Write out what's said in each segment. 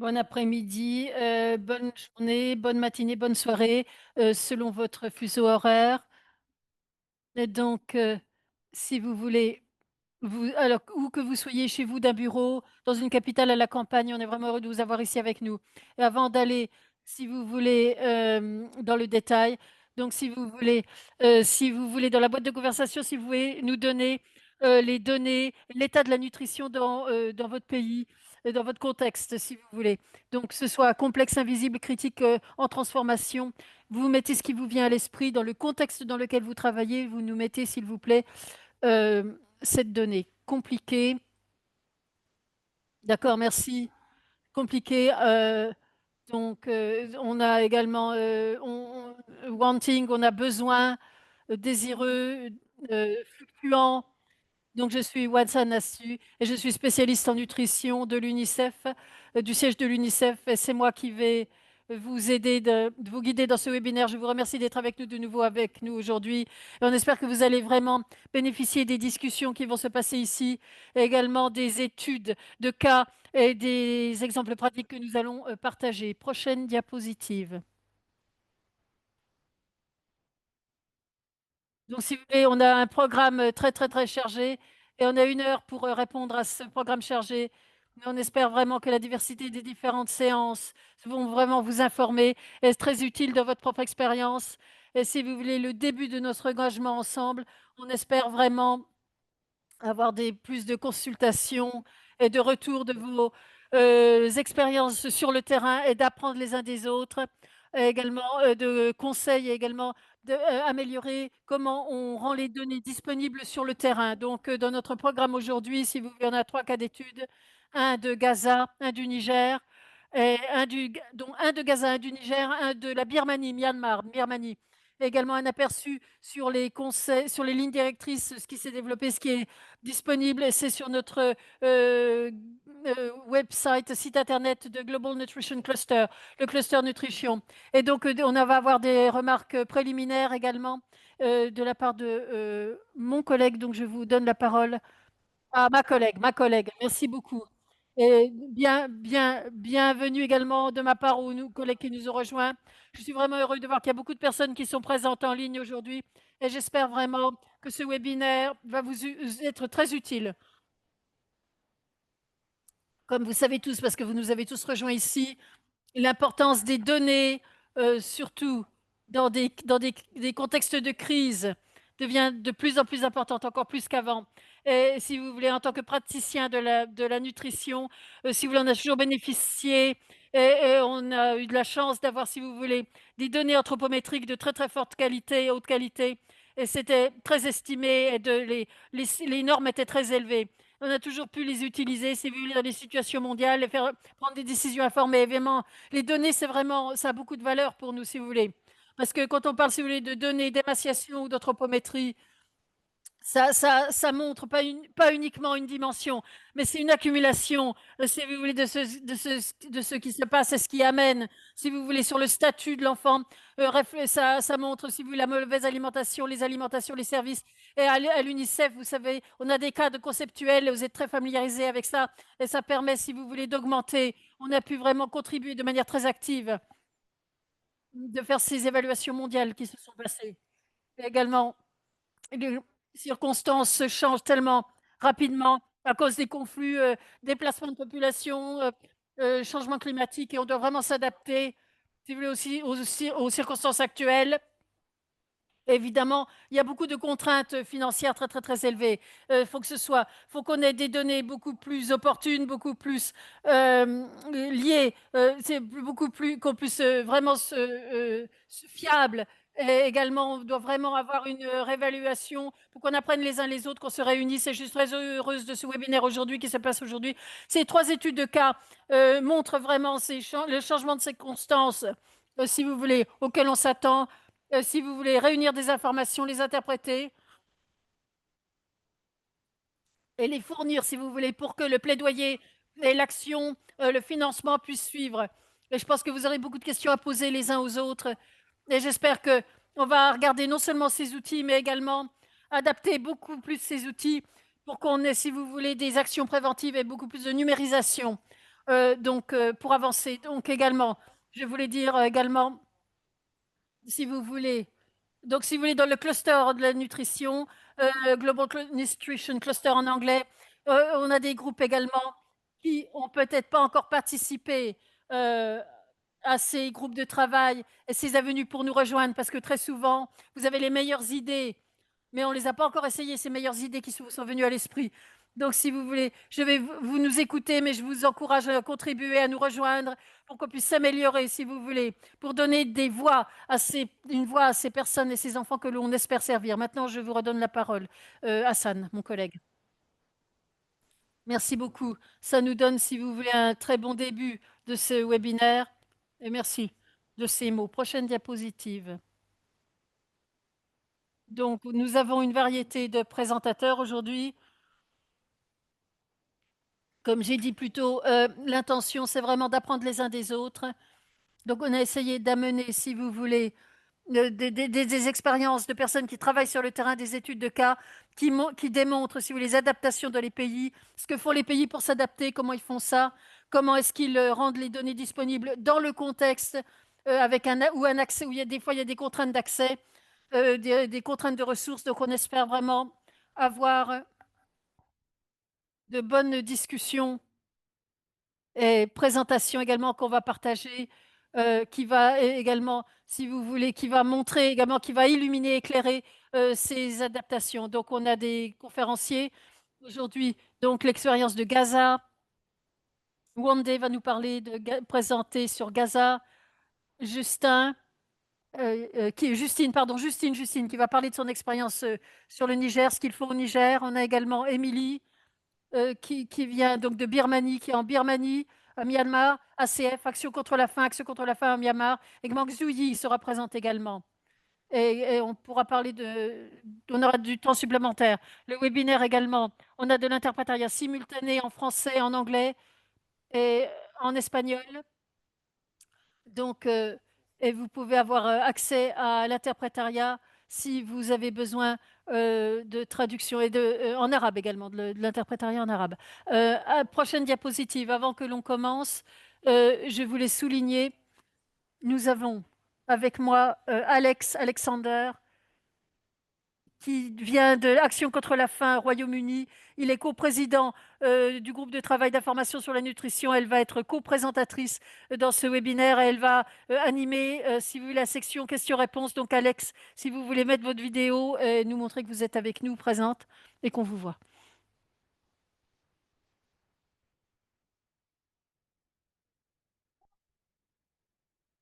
Bon après-midi, bonne journée, bonne matinée, bonne soirée, selon votre fuseau horaire. Et donc, si vous voulez, alors où que vous soyez, chez vous, d'un bureau, dans une capitale, à la campagne, on est vraiment heureux de vous avoir ici avec nous. Et avant d'aller, si vous voulez, dans le détail, donc si vous voulez dans la boîte de conversation, si vous voulez nous donner, les données, l'état de la nutrition dans votre pays, dans votre contexte, si vous voulez. Donc que ce soit complexe, invisible, critique, en transformation, vous mettez ce qui vous vient à l'esprit dans le contexte dans lequel vous travaillez, vous nous mettez, s'il vous plaît, cette donnée compliquée. D'accord, merci. Compliquée. Donc, on a également wanting, on a besoin, désireux, fluctuant. Donc, je suis Watson Nassu et je suis spécialiste en nutrition de l'UNICEF, du siège de l'UNICEF. Et c'est moi qui vais vous aider, de vous guider dans ce webinaire. Je vous remercie d'être avec nous de nouveau avec nous aujourd'hui. Et on espère que vous allez vraiment bénéficier des discussions qui vont se passer ici, et également des études de cas et des exemples pratiques que nous allons partager. Prochaine diapositive. Donc, si vous voulez, on a un programme très, très, très chargé et on a 1 heure pour répondre à ce programme chargé. Mais on espère vraiment que la diversité des différentes séances vont vraiment vous informer et c'est très utile dans votre propre expérience. Et si vous voulez le début de notre engagement ensemble, on espère vraiment avoir plus de consultations et de retours de vos expériences sur le terrain et d'apprendre les uns des autres, et également de conseils et également d'améliorer comment on rend les données disponibles sur le terrain. Donc, dans notre programme aujourd'hui, si vous voulez, on a 3 cas d'études, un de Gaza, un du Niger, et donc un de Gaza, un du Niger, un de la Birmanie, Myanmar, Birmanie. Également un aperçu sur les conseils, sur les lignes directrices, ce qui s'est développé, ce qui est disponible, et c'est sur notre website, site internet de Global Nutrition Cluster, le cluster nutrition. Et donc, on va avoir des remarques préliminaires également de la part de mon collègue. Donc, je vous donne la parole. Ah, ma collègue, merci beaucoup. Et bienvenue également de ma part aux collègues qui nous ont rejoints. Je suis vraiment heureux de voir qu'il y a beaucoup de personnes qui sont présentes en ligne aujourd'hui et j'espère vraiment que ce webinaire va vous être très utile. Comme vous savez tous, parce que vous nous avez tous rejoints ici, l'importance des données, surtout dans des contextes de crise, devient de plus en plus importante, encore plus qu'avant. Et si vous voulez, en tant que praticien de la nutrition, si vous voulez, on a toujours bénéficié et on a eu de la chance d'avoir, si vous voulez, des données anthropométriques de très très forte qualité, haute qualité. Et c'était très estimé et les normes étaient très élevées. On a toujours pu les utiliser, si vous voulez, dans des situations mondiales et faire prendre des décisions informées. Évidemment, les données, c'est vraiment, ça a beaucoup de valeur pour nous, si vous voulez. Parce que quand on parle, si vous voulez, de données d'émaciation ou d'anthropométrie, ça montre pas uniquement une dimension, mais c'est une accumulation, si vous voulez, de ce qui se passe et ce qui amène, si vous voulez, sur le statut de l'enfant. Ça montre, si vous voulez, la mauvaise alimentation, les alimentations, les services. Et à l'UNICEF, vous savez, on a des cadres conceptuels et vous êtes très familiarisés avec ça. Et ça permet, si vous voulez, d'augmenter. On a pu vraiment contribuer de manière très active de faire ces évaluations mondiales qui se sont passées. Et également, les circonstances se changent tellement rapidement à cause des conflits, déplacements de population, changement climatique et on doit vraiment s'adapter, si vous voulez, aussi aux circonstances actuelles. Évidemment, il y a beaucoup de contraintes financières très, très, très élevées. Faut qu'on ait des données beaucoup plus opportunes, beaucoup plus liées, c'est beaucoup plus qu'on puisse vraiment fiable. Et également, on doit vraiment avoir une réévaluation pour qu'on apprenne les uns les autres, qu'on se réunisse. Et je suis très heureuse de ce webinaire aujourd'hui qui se passe aujourd'hui. Ces 3 études de cas montrent vraiment le changement de circonstances, si vous voulez, auquel on s'attend, si vous voulez réunir des informations, les interpréter et les fournir, si vous voulez, pour que le plaidoyer et l'action, le financement puissent suivre. Et je pense que vous aurez beaucoup de questions à poser les uns aux autres. Et j'espère qu'on va regarder non seulement ces outils, mais également adapter beaucoup plus ces outils pour qu'on ait, si vous voulez, des actions préventives et beaucoup plus de numérisation. pour avancer. Donc également, je voulais dire également, si vous voulez, donc si vous voulez, dans le cluster de la nutrition, Global Nutrition Cluster en anglais, on a des groupes également qui ont peut-être pas encore participé euh, à ces groupes de travail et ces avenues pour nous rejoindre, parce que très souvent, vous avez les meilleures idées, mais on ne les a pas encore essayées, ces meilleures idées qui vous sont venues à l'esprit. Donc, si vous voulez, je vais vous nous écouter, mais je vous encourage à contribuer, à nous rejoindre pour qu'on puisse s'améliorer, si vous voulez, pour donner une voix à ces personnes et ces enfants que l'on espère servir. Maintenant, je vous redonne la parole. Hassan, mon collègue. Merci beaucoup. Ça nous donne, si vous voulez, un très bon début de ce webinaire. Et merci de ces mots. Prochaine diapositive. Donc, nous avons une variété de présentateurs aujourd'hui. Comme j'ai dit plus tôt, l'intention, c'est vraiment d'apprendre les uns des autres. Donc, on a essayé d'amener, si vous voulez, des expériences de personnes qui travaillent sur le terrain, des études de cas, qui démontrent, si vous voulez, les adaptations dans les pays, ce que font les pays pour s'adapter, comment ils font ça, comment est-ce qu'ils rendent les données disponibles dans le contexte, avec un accès, où des fois il y a des contraintes d'accès, des contraintes de ressources. Donc, on espère vraiment avoir de bonnes discussions et présentation également qu'on va partager, qui va également, si vous voulez, qui va montrer également, qui va illuminer, éclairer ces adaptations. Donc, on a des conférenciers aujourd'hui. Donc, l'expérience de Gaza. Wande va nous parler présenter sur Gaza. Justin, Justine, qui va parler de son expérience sur le Niger, ce qu'il faut au Niger. On a également Émilie qui vient donc de Birmanie, qui est en Birmanie, à Myanmar, ACF, Action contre la faim, Action contre la faim à Myanmar, et Mang Zhuyi sera présente également. Et on pourra parler on aura du temps supplémentaire. Le webinaire également, on a de l'interprétariat simultané en français, en anglais et en espagnol. Donc, et vous pouvez avoir accès à l'interprétariat si vous avez besoin de traduction et en arabe également, de l'interprétariat en arabe. Prochaine diapositive, avant que l'on commence, je voulais souligner, nous avons avec moi Alexander, qui vient de Action contre la faim au Royaume-Uni. Il est coprésident du groupe de travail d'information sur la nutrition. Elle va être co-présentatrice dans ce webinaire et elle va animer, si vous voulez, la section questions-réponses. Donc, Alex, si vous voulez mettre votre vidéo et nous montrer que vous êtes avec nous, présente, et qu'on vous voit.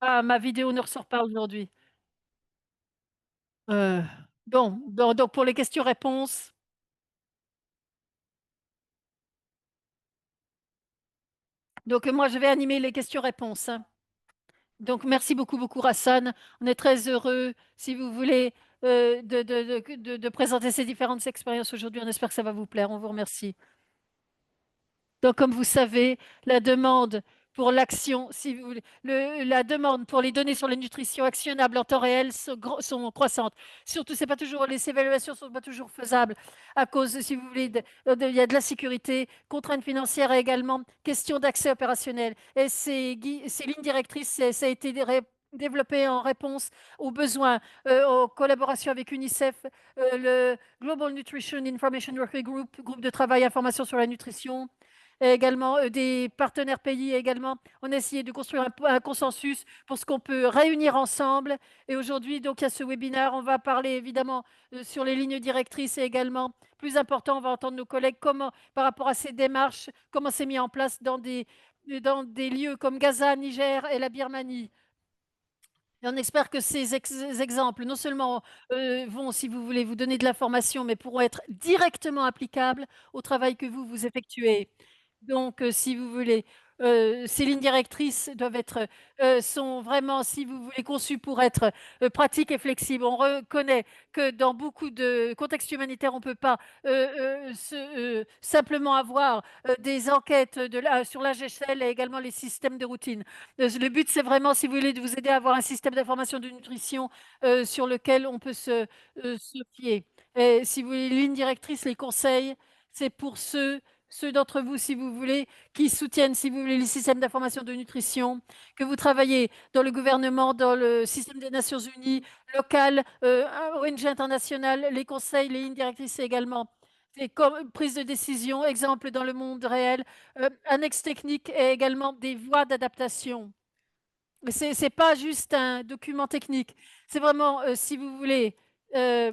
Ah, ma vidéo ne ressort pas aujourd'hui. Euh, donc, pour les questions-réponses, donc moi, je vais animer les questions-réponses, hein. Donc, merci beaucoup, beaucoup, Hassan. On est très heureux, si vous voulez, de présenter ces différentes expériences aujourd'hui. On espère que ça va vous plaire. On vous remercie. Donc, comme vous savez, la demande pour l'action, si vous voulez, la demande pour les données sur la nutrition actionnables en temps réel sont croissantes. Surtout, c'est pas toujours, les évaluations ne sont pas toujours faisables à cause, si vous voulez, il y a de la sécurité, contraintes financières et également question d'accès opérationnel. Et ces lignes directrices, ça a été développé en réponse aux besoins, en collaboration avec UNICEF, le Global Nutrition Information Working Group, groupe de travail information sur la nutrition, et également des partenaires pays également. On a essayé de construire un consensus pour ce qu'on peut réunir ensemble. Et aujourd'hui, donc, il y a ce webinaire. On va parler évidemment sur les lignes directrices et également, plus important, on va entendre nos collègues comment, par rapport à ces démarches, comment c'est mis en place dans des lieux comme Gaza, Niger et la Birmanie. Et on espère que ces exemples, non seulement vont, si vous voulez, vous donner de l'information, mais pourront être directement applicables au travail que vous effectuez. Donc, si vous voulez, ces lignes directrices sont vraiment, si vous voulez, conçues pour être pratiques et flexibles. On reconnaît que dans beaucoup de contextes humanitaires, on ne peut pas simplement avoir des enquêtes sur l'AGSL et également les systèmes de routine. Le but, c'est vraiment, si vous voulez, de vous aider à avoir un système d'information de nutrition sur lequel on peut se fier. Et si vous voulez, les lignes directrices, les conseils, c'est pour ceux ceux d'entre vous, si vous voulez, qui soutiennent, si vous voulez, les systèmes d'information de nutrition, que vous travaillez dans le gouvernement, dans le système des Nations Unies, local, ONG internationale, les conseils, les lignes directrices également. Des prises de décision, exemple dans le monde réel, annexes techniques et également des voies d'adaptation. Ce n'est pas juste un document technique, c'est vraiment, si vous voulez, euh,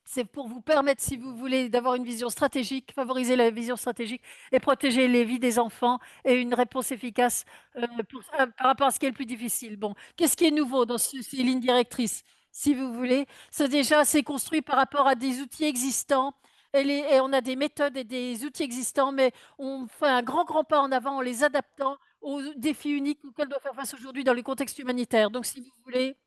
c'est pour vous permettre, si vous voulez, d'avoir une vision stratégique, favoriser la vision stratégique et protéger les vies des enfants et une réponse efficace par rapport à ce qui est le plus difficile. Bon, qu'est-ce qui est nouveau dans ces lignes directrices, si vous voulez? C'est déjà, c'est construit par rapport à des outils existants et on a des méthodes et des outils existants, mais on fait un grand, grand pas en avant en les adaptant aux défis uniques auxquels on doit faire face aujourd'hui dans le contexte humanitaire. Donc, si vous voulez,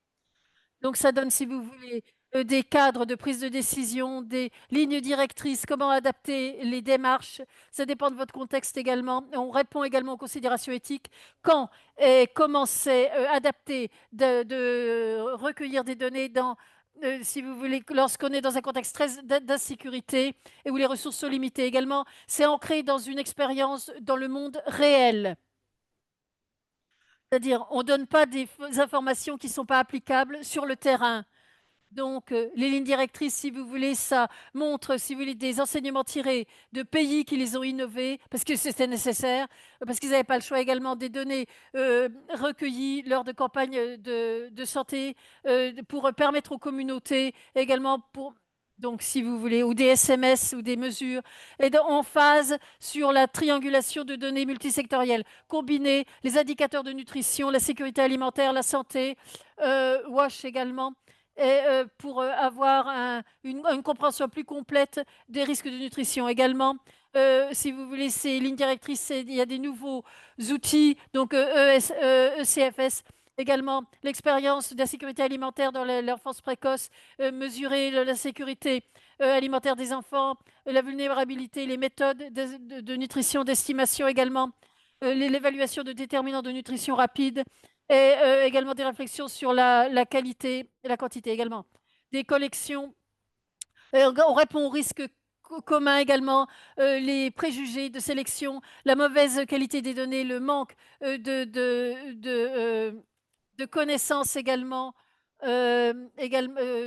donc ça donne, si vous voulez, des cadres de prise de décision, des lignes directrices, comment adapter les démarches. Ça dépend de votre contexte également. On répond également aux considérations éthiques. Quand et comment c'est adapté de recueillir des données si vous voulez, lorsqu'on est dans un contexte très d'insécurité et où les ressources sont limitées également, c'est ancré dans une expérience dans le monde réel. C'est-à-dire, on ne donne pas des informations qui ne sont pas applicables sur le terrain. Donc, les lignes directrices, si vous voulez, ça montre, si vous voulez, des enseignements tirés de pays qui les ont innovés, parce que c'était nécessaire, parce qu'ils n'avaient pas le choix également des données recueillies lors de campagnes de santé pour permettre aux communautés, également pour, donc, si vous voulez, ou des SMS ou des mesures, et en phase sur la triangulation de données multisectorielles, combiner les indicateurs de nutrition, la sécurité alimentaire, la santé, WASH également et pour avoir une compréhension plus complète des risques de nutrition. Également, si vous voulez, ces lignes directrices, il y a des nouveaux outils, donc ECFS, également l'expérience de la sécurité alimentaire dans l'enfance précoce, mesurer la sécurité alimentaire des enfants, la vulnérabilité, les méthodes de nutrition, d'estimation également, l'évaluation de déterminants de nutrition rapide, et également des réflexions sur la qualité et la quantité également. Des collections, on répond aux risques communs également, les préjugés de sélection, la mauvaise qualité des données, le manque de connaissances également,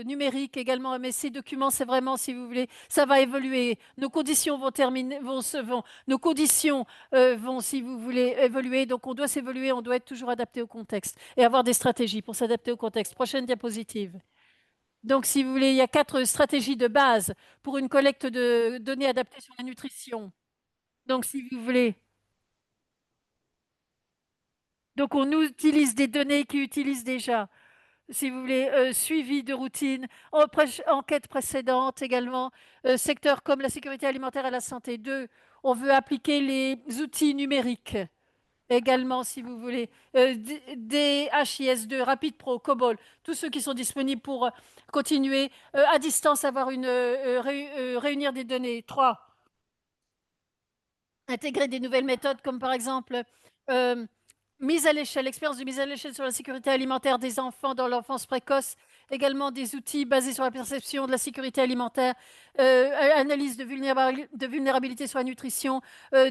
numériques également. Mais ces documents, c'est vraiment, si vous voulez, ça va évoluer. Nos conditions vont terminer, nos conditions vont, si vous voulez, évoluer. Donc, on doit s'évoluer, on doit être toujours adapté au contexte et avoir des stratégies pour s'adapter au contexte. Prochaine diapositive. Donc, si vous voulez, il y a 4 stratégies de base pour une collecte de données adaptées sur la nutrition. Donc, si vous voulez, donc on utilise des données qui utilisent déjà. Si vous voulez, suivi de routine, enquête précédente également, secteurs comme la sécurité alimentaire et la santé. 2, on veut appliquer les outils numériques également, si vous voulez, DHIS2, Rapid Pro, COBOL, tous ceux qui sont disponibles pour continuer à distance, réunir des données. 3, intégrer des nouvelles méthodes comme par exemple euh, mise à l'échelle, l'expérience de mise à l'échelle sur la sécurité alimentaire des enfants dans l'enfance précoce, également des outils basés sur la perception de la sécurité alimentaire, analyse de vulnérabilité sur la nutrition,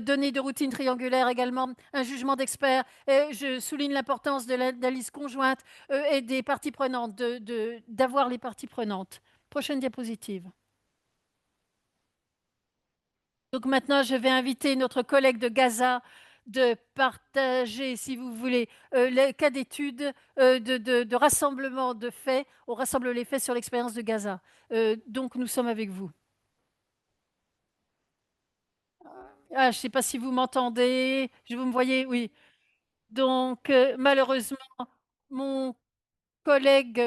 données de routine triangulaire également, un jugement d'expert. Et je souligne l'importance de l'analyse conjointe et des parties prenantes, d'avoir les parties prenantes. Prochaine diapositive. Donc maintenant, je vais inviter notre collègue de Gaza de partager, si vous voulez, les cas d'études de rassemblement de faits. On rassemble les faits sur l'expérience de Gaza. Donc nous sommes avec vous. Ah, je ne sais pas si vous m'entendez. Vous me voyez? Oui. Donc malheureusement, mon collègue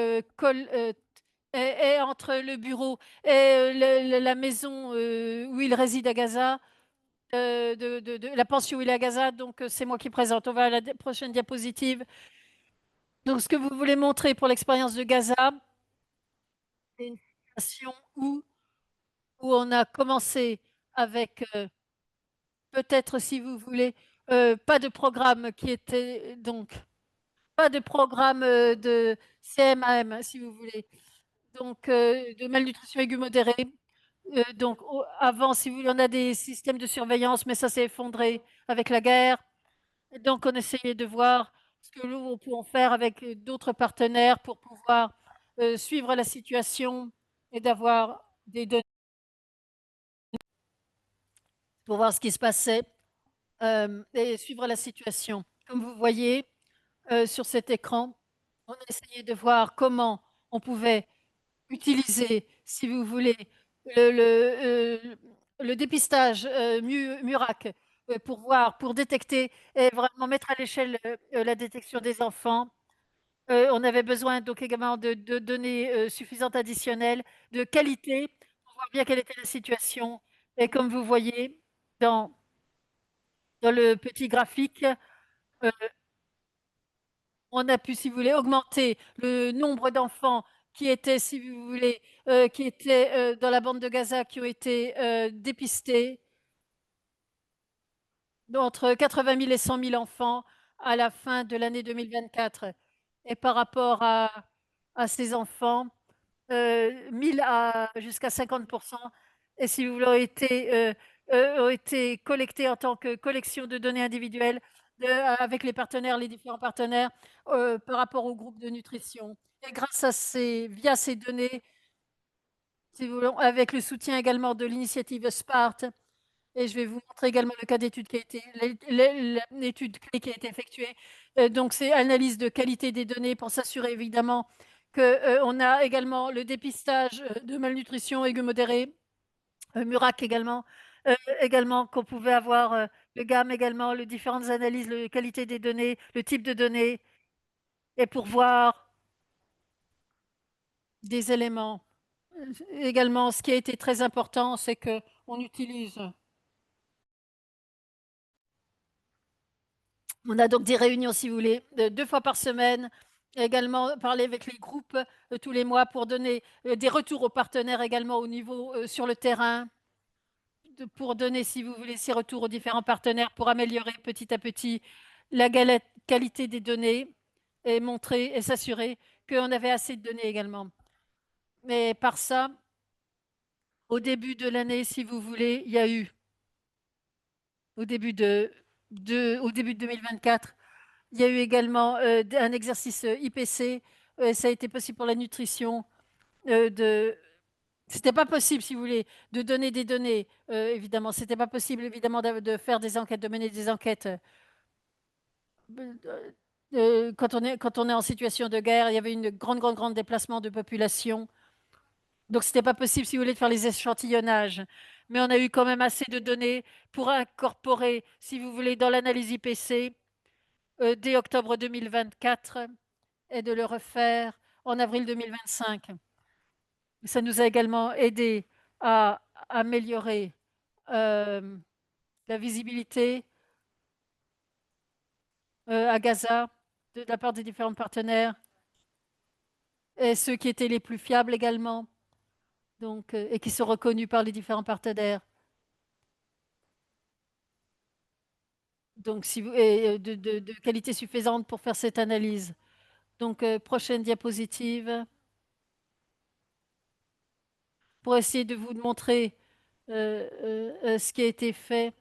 est entre le bureau et la maison où il réside à Gaza. De la pension où il est à Gaza, donc c'est moi qui présente. On va à la prochaine diapositive. Donc, ce que vous voulez montrer pour l'expérience de Gaza, c'est une situation où on a commencé avec, peut-être si vous voulez, pas de programme qui était, donc, pas de programme de CMAM, si vous voulez, donc de malnutrition aiguë modérée. Donc avant, si vous voulez, on a des systèmes de surveillance, mais ça s'est effondré avec la guerre. Et donc on essayait de voir ce que nous pouvons faire avec, d'autres partenaires pour pouvoir, suivre la situation et d'avoir des données pour voir ce qui se passait, et suivre la situation. Comme vous voyez, sur cet écran, on a essayé de voir comment on pouvait utiliser, si vous voulez, le dépistage MURAC pour voir, pour détecter et vraiment mettre à l'échelle la détection des enfants. On avait besoin donc également de données suffisantes additionnelles, de qualité, pour voir bien quelle était la situation. Et comme vous voyez dans, dans le petit graphique, euh, on a pu, si vous voulez, augmenter le nombre d'enfants qui étaient, si vous voulez, qui étaient dans la bande de Gaza, qui ont été dépistés, entre 80 000 et 100 000 enfants à la fin de l'année 2024. Et par rapport à ces enfants, 1000 à jusqu'à 50%, et si vous voulez, ont été collectés en tant que collection de données individuelles avec les partenaires, les différents partenaires, par rapport au groupe de nutrition. Et grâce à via ces données, si vous voulez, avec le soutien également de l'initiative SPART, et je vais vous montrer également le cas d'étude qui a été, l'étude clé qui a été effectuée. Donc, c'est analyse de qualité des données pour s'assurer évidemment qu'on a également le dépistage de malnutrition aiguë modérée, MURAC également, également qu'on pouvait avoir le GAM également, les différentes analyses, la qualité des données, le type de données, et pour voir des éléments. Également, ce qui a été très important, c'est qu'on utilise. On a donc des réunions, si vous voulez, 2 fois par semaine. Également, parler avec les groupes tous les mois pour donner des retours aux partenaires également au niveau sur le terrain, pour donner, si vous voulez, ces retours aux différents partenaires pour améliorer petit à petit la qualité des données et montrer et s'assurer qu'on avait assez de données également. Mais par ça, au début de l'année, si vous voulez, il y a eu, au début de 2024, il y a eu également un exercice IPC. Ça a été possible pour la nutrition. C'était pas possible, si vous voulez, de donner des données. Évidemment, c'était pas possible, évidemment, de faire des enquêtes, de mener des enquêtes. Quand on est en situation de guerre, il y avait une grande déplacement de population. Donc, c'était pas possible, si vous voulez, de faire les échantillonnages. Mais on a eu quand même assez de données pour incorporer, si vous voulez, dans l'analyse IPC dès octobre 2024 et de le refaire en avril 2025. Ça nous a également aidé à améliorer euh, la visibilité à Gaza de la part des différents partenaires et ceux qui étaient les plus fiables également, donc, et qui sont reconnus par les différents partenaires. Donc, si vous, et de qualité suffisante pour faire cette analyse. Donc, prochaine diapositive, pour essayer de vous montrer ce qui a été fait.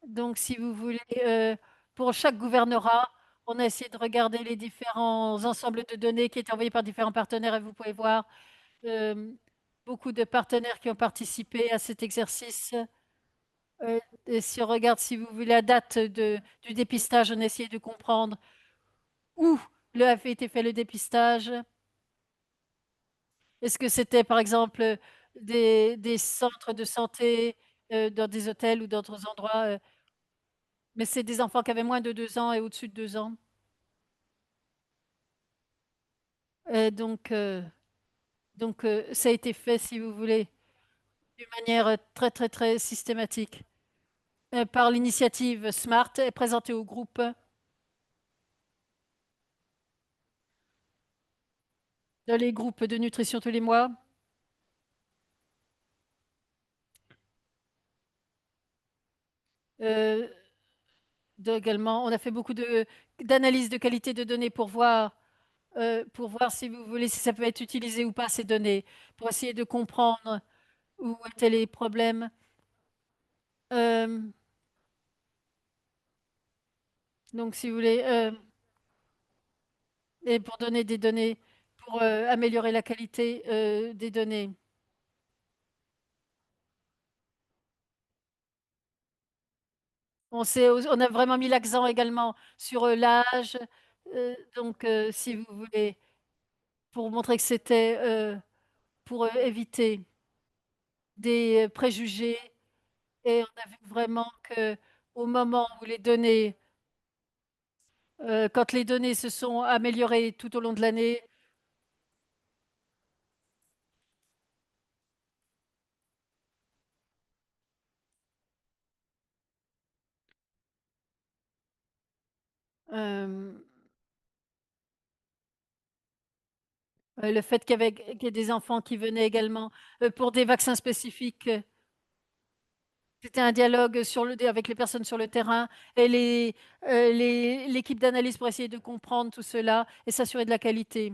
Donc, si vous voulez, pour chaque gouvernorat, on a essayé de regarder les différents ensembles de données qui étaient envoyés par différents partenaires et vous pouvez voir euh, beaucoup de partenaires qui ont participé à cet exercice. Et si on regarde, si vous voulez, la date du dépistage, on a essayé de comprendre où avait été fait le dépistage. Est-ce que c'était, par exemple, des centres de santé, dans des hôtels ou d'autres endroits, mais c'est des enfants qui avaient moins de 2 ans et au-dessus de 2 ans. Et donc, ça a été fait, si vous voulez, d'une manière très systématique par l'initiative SMART et présentée au groupe. Dans les groupes de nutrition tous les mois. Euh, Également, on a fait beaucoup d'analyses de qualité de données pour voir si vous voulez, si ça peut être utilisé ou pas, ces données, pour essayer de comprendre. Où étaient les problèmes? Euh, donc, si vous voulez, et pour donner des données, pour améliorer la qualité des données. On a vraiment mis l'accent également sur l'âge. Donc, si vous voulez, pour montrer que c'était pour éviter des préjugés. Et on a vu vraiment que au moment où les données, quand les données se sont améliorées tout au long de l'année, euh, le fait qu'il y ait des enfants qui venaient également pour des vaccins spécifiques, c'était un dialogue avec les personnes sur le terrain et l'équipe d'analyse pour essayer de comprendre tout cela et s'assurer de la qualité.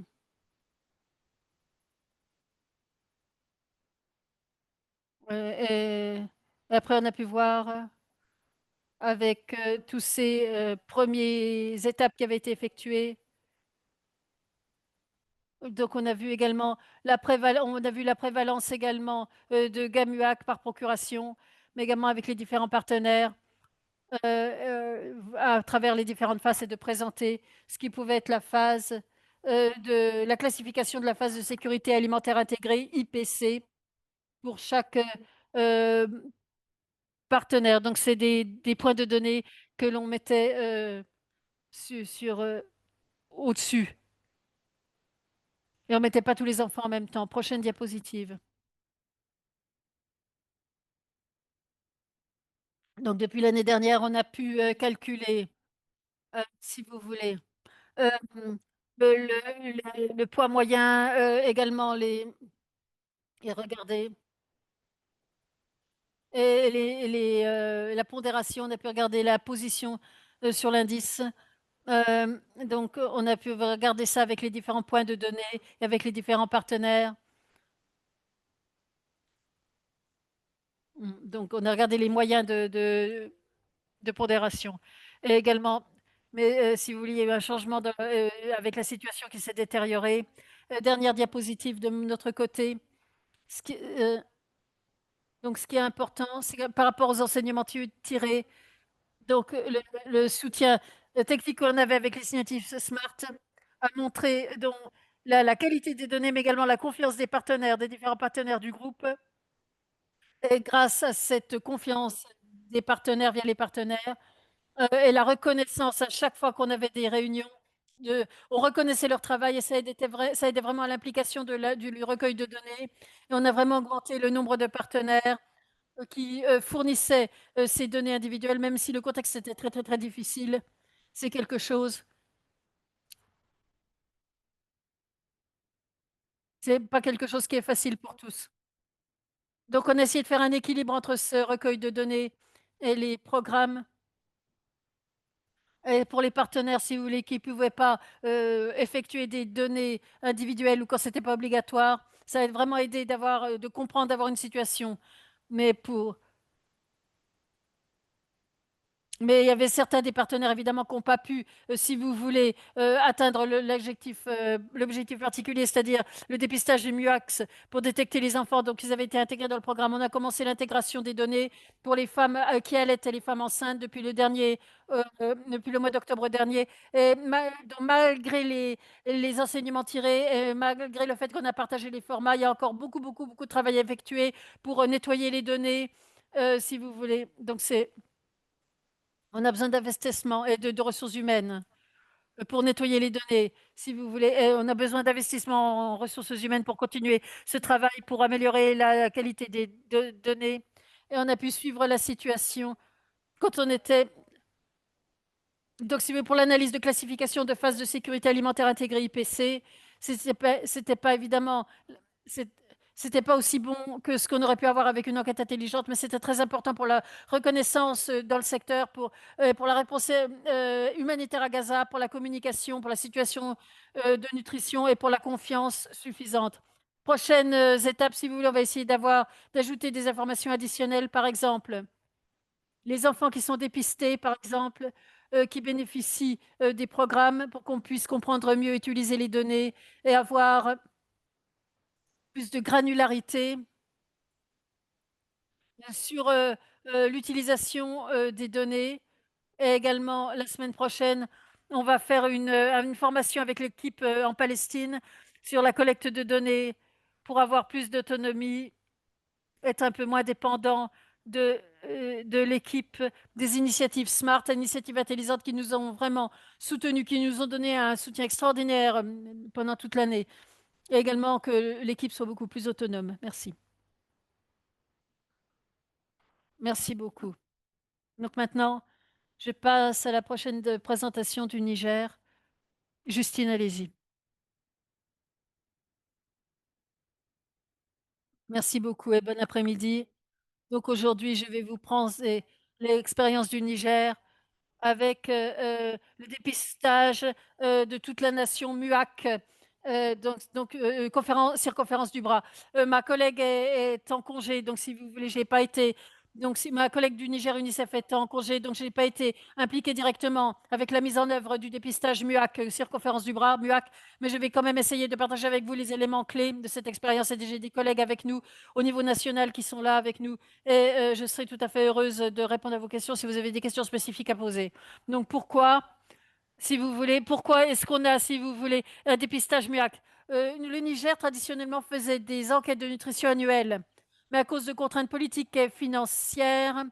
Et après, on a pu voir avec tous ces premières étapes qui avaient été effectuées. Donc, on a vu également on a vu la prévalence également de Gamuac par procuration, mais également avec les différents partenaires à travers les différentes phases et de présenter ce qui pouvait être la phase de la classification de la phase de sécurité alimentaire intégrée, IPC, pour chaque euh, partenaire. Donc, c'est des points de données que l'on mettait au-dessus. Et on ne mettait pas tous les enfants en même temps. Prochaine diapositive. Donc, depuis l'année dernière, on a pu calculer, si vous voulez, euh, le poids moyen, également et regarder, la pondération, on a pu regarder la position sur l'indice. Donc, on a pu regarder ça avec les différents points de données et avec les différents partenaires. Donc, on a regardé les moyens de pondération. Et également, mais si vous voulez, il y a eu un changement avec la situation qui s'est détériorée. Dernière diapositive de notre côté. Ce qui, donc, ce qui est important, c'est que par rapport aux enseignements tirés, donc le soutien technique qu'on avait avec les signatifs Smart a montré donc, la qualité des données, mais également la confiance des partenaires, des différents partenaires du groupe. Et grâce à cette confiance des partenaires via les partenaires, et la reconnaissance à chaque fois qu'on avait des réunions, on reconnaissait leur travail et ça aidait vraiment à l'implication du recueil de données. Et on a vraiment augmenté le nombre de partenaires qui fournissaient ces données individuelles, même si le contexte était très, très, très difficile. C'est quelque chose, c'est pas quelque chose qui est facile pour tous. Donc, on a essayé de faire un équilibre entre ce recueil de données et les programmes. Et pour les partenaires, si vous voulez, qui ne pouvaient pas effectuer des données individuelles ou quand ce n'était pas obligatoire, ça a vraiment aidé de comprendre, d'avoir une situation. Mais mais il y avait certains des partenaires, évidemment, qui n'ont pas pu, si vous voulez, atteindre l'objectif particulier, c'est-à-dire le dépistage du MUAX pour détecter les enfants. Donc, ils avaient été intégrés dans le programme. On a commencé l'intégration des données pour les femmes qui allaient et les femmes enceintes depuis le mois d'octobre dernier. Et donc, malgré les enseignements tirés, et malgré le fait qu'on a partagé les formats, il y a encore beaucoup, beaucoup, beaucoup de travail à effectuer pour nettoyer les données, si vous voulez. Donc, on a besoin d'investissement et de ressources humaines pour nettoyer les données, si vous voulez. Et on a besoin d'investissement en ressources humaines pour continuer ce travail, pour améliorer la qualité des données. Et on a pu suivre la situation quand on était. Donc, si vous voulez, pour l'analyse de classification de phase de sécurité alimentaire intégrée IPC, c'était pas évidemment c'est- c'était pas aussi bon que ce qu'on aurait pu avoir avec une enquête intelligente, mais c'était très important pour la reconnaissance dans le secteur, pour la réponse humanitaire à Gaza, pour la communication, pour la situation de nutrition et pour la confiance suffisante. Prochaines étapes, si vous voulez, on va essayer d'ajouter des informations additionnelles, par exemple, les enfants qui sont dépistés, par exemple, qui bénéficient des programmes pour qu'on puisse comprendre mieux, utiliser les données et avoir plus de granularité sur l'utilisation des données. Et également, la semaine prochaine, on va faire une formation avec l'équipe en Palestine sur la collecte de données pour avoir plus d'autonomie, être un peu moins dépendant de l'équipe des initiatives Smart, initiatives intelligentes qui nous ont vraiment soutenus, qui nous ont donné un soutien extraordinaire pendant toute l'année. Et également que l'équipe soit beaucoup plus autonome. Merci. Merci beaucoup. Donc maintenant, je passe à la prochaine présentation du Niger. Justine, allez-y. Merci beaucoup et bon après-midi. Donc aujourd'hui, je vais vous prendre l'expérience du Niger avec le dépistage de toute la nation MUAC, circonférence du bras. Ma collègue est en congé, donc si vous voulez, je n'ai pas été. Donc, si ma collègue du Niger UNICEF est en congé, donc je n'ai pas été impliquée directement avec la mise en œuvre du dépistage MUAC, circonférence du bras, MUAC, mais je vais quand même essayer de partager avec vous les éléments clés de cette expérience. Et j'ai des collègues avec nous au niveau national qui sont là avec nous. Et je serai tout à fait heureuse de répondre à vos questions si vous avez des questions spécifiques à poser. Donc pourquoi, si vous voulez, pourquoi est-ce qu'on a, si vous voulez, un dépistage MUAC? Le Niger, traditionnellement, faisait des enquêtes de nutrition annuelles, mais à cause de contraintes politiques et financières,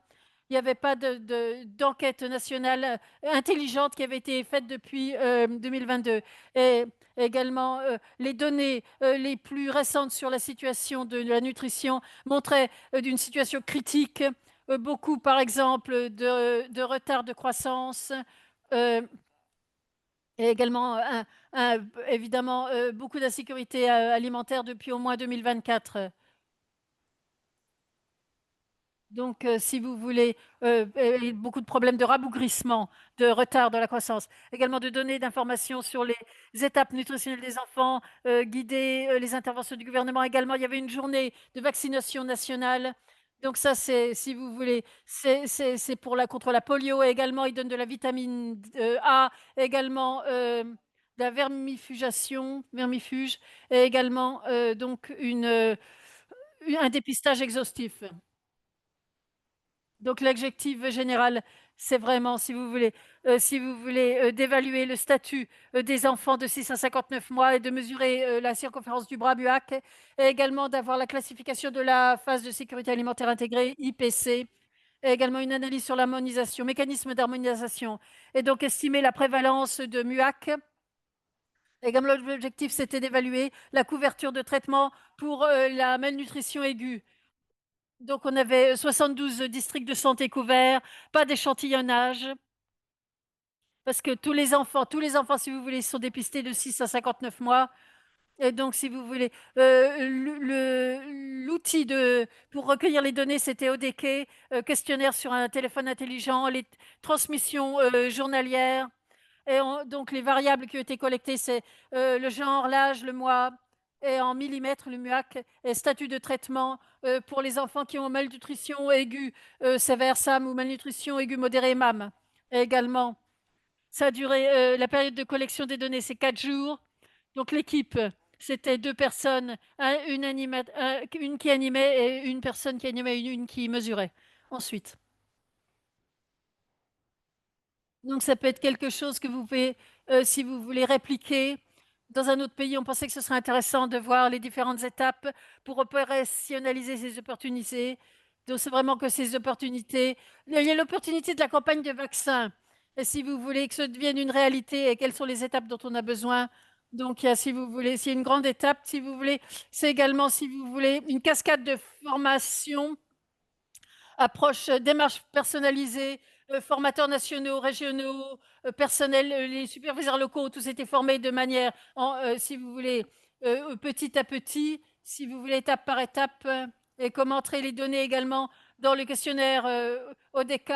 il n'y avait pas d'enquête nationale intelligente qui avait été faite depuis 2022. Et également, les données les plus récentes sur la situation de la nutrition montraient d'une situation critique, beaucoup, par exemple, de retard de croissance, euh, et également, évidemment, beaucoup d'insécurité alimentaire depuis au moins 2024. Donc, si vous voulez, et beaucoup de problèmes de rabougrissement, de retard dans la croissance. Également de données d'informations sur les étapes nutritionnelles des enfants, guider les interventions du gouvernement. Également, il y avait une journée de vaccination nationale. Donc ça, c'est, si vous voulez, c'est pour contre la polio. Et également, ils donnent de la vitamine A, également de la vermifuge, et également donc un dépistage exhaustif. Donc l'objectif général, c'est vraiment, si vous voulez, d'évaluer le statut des enfants de 6 à 59 mois et de mesurer la circonférence du bras MUAC, et également d'avoir la classification de la phase de sécurité alimentaire intégrée, IPC, et également une analyse sur l'harmonisation, mécanisme d'harmonisation, et donc estimer la prévalence de MUAC. Également, l'objectif, c'était d'évaluer la couverture de traitement pour la malnutrition aiguë. Donc, on avait 72 districts de santé couverts, pas d'échantillonnage, parce que tous les enfants, si vous voulez, sont dépistés de 6 à 59 mois. Et donc, si vous voulez, l'outil pour recueillir les données, c'était ODK, questionnaire sur un téléphone intelligent, les transmissions journalières. Et donc, les variables qui ont été collectées, c'est le genre, l'âge, le mois, et en millimètres, le MUAC, et statut de traitement pour les enfants qui ont malnutrition aiguë sévère, SAM, ou malnutrition aiguë modérée, MAM. Et également, ça a duré, la période de collection des données, c'est 4 jours. Donc, l'équipe, c'était 2 personnes, une qui animait et une personne qui animait, une qui mesurait. Ensuite. Donc, ça peut être quelque chose que vous pouvez, si vous voulez répliquer dans un autre pays. On pensait que ce serait intéressant de voir les différentes étapes pour opérationnaliser ces opportunités. Donc, c'est vraiment que ces opportunités. Il y a l'opportunité de la campagne de vaccins. Et si vous voulez que ça devienne une réalité et quelles sont les étapes dont on a besoin. Donc, il y a, si vous voulez, c'est une grande étape. Si vous voulez, c'est également, si vous voulez, une cascade de formation, approche, démarche personnalisée, formateurs nationaux, régionaux, personnels, les superviseurs locaux, tous étaient formés de manière, si vous voulez, petit à petit, si vous voulez, étape par étape, et comment entrer les données également dans le questionnaire ODK.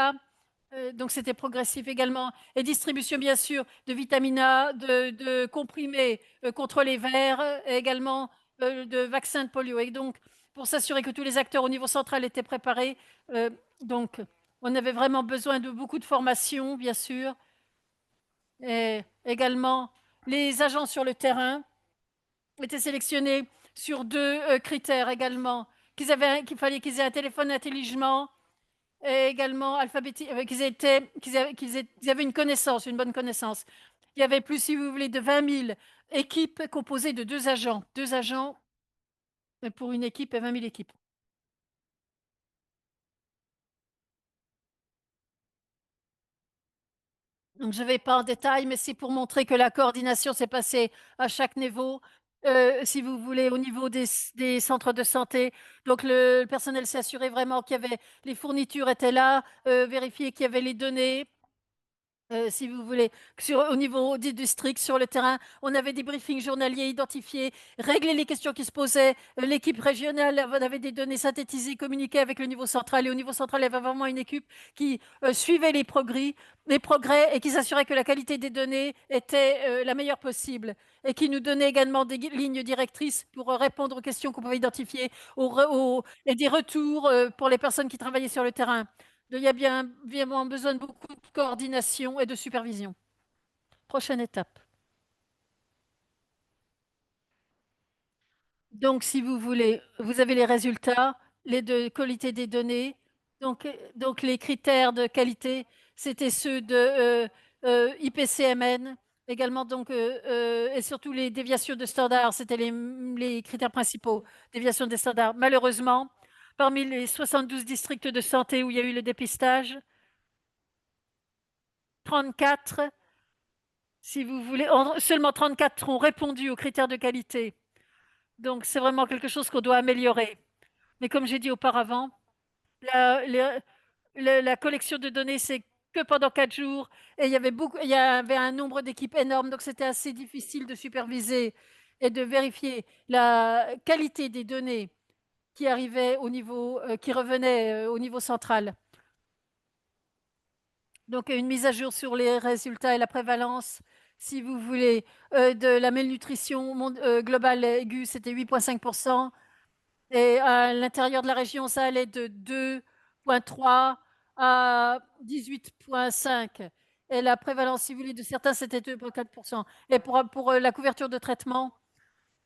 Donc c'était progressif également. Et distribution, bien sûr, de vitamine A, de comprimés contre les vers également. de vaccins de polio. Et donc, pour s'assurer que tous les acteurs au niveau central étaient préparés, donc, on avait vraiment besoin de beaucoup de formation, bien sûr, et également les agents sur le terrain étaient sélectionnés sur deux critères également, qu'il fallait qu'ils aient un téléphone intelligent et également alphabétique, qu'ils avaient une connaissance, une bonne connaissance. Il y avait plus, si vous voulez, de 20 000 équipes composées de deux agents. Deux agents pour une équipe et 20 000 équipes. Donc, je ne vais pas en détail, mais c'est pour montrer que la coordination s'est passée à chaque niveau. Si vous voulez, au niveau des centres de santé. Donc, le personnel s'est assuré vraiment qu'il y avait les fournitures étaient là, vérifier qu'il y avait les données, si vous voulez, au niveau des districts, sur le terrain, on avait des briefings journaliers identifiés, régler les questions qui se posaient. L'équipe régionale avait des données synthétisées, communiquées avec le niveau central. Et au niveau central, il y avait vraiment une équipe qui suivait les progrès et qui s'assurait que la qualité des données était la meilleure possible. Et qui nous donnait également des lignes directrices pour répondre aux questions qu'on pouvait identifier et des retours pour les personnes qui travaillaient sur le terrain. Il y a bien vraiment besoin de beaucoup de coordination et de supervision. Prochaine étape. Donc, si vous voulez, vous avez les résultats, les de qualité des données. Donc les critères de qualité, c'était ceux de IPCMN, également et surtout les déviations de standards, c'était les critères principaux, déviations des standards. Malheureusement, parmi les 72 districts de santé où il y a eu le dépistage, 34, si vous voulez, seulement 34 ont répondu aux critères de qualité. Donc, c'est vraiment quelque chose qu'on doit améliorer. Mais comme j'ai dit auparavant, la, la- la collection de données, c'est que pendant 4 jours. Et il y avait un nombre d'équipes énorme, donc c'était assez difficile de superviser et de vérifier la qualité des données qui arrivaient qui revenaient au niveau central. Donc, une mise à jour sur les résultats et la prévalence, si vous voulez, de la malnutrition globale aiguë, c'était 8,5%. Et à l'intérieur de la région, ça allait de 2,3 à 18,5. Et la prévalence, si vous voulez, de certains, c'était 2,4%. Et pour la couverture de traitement,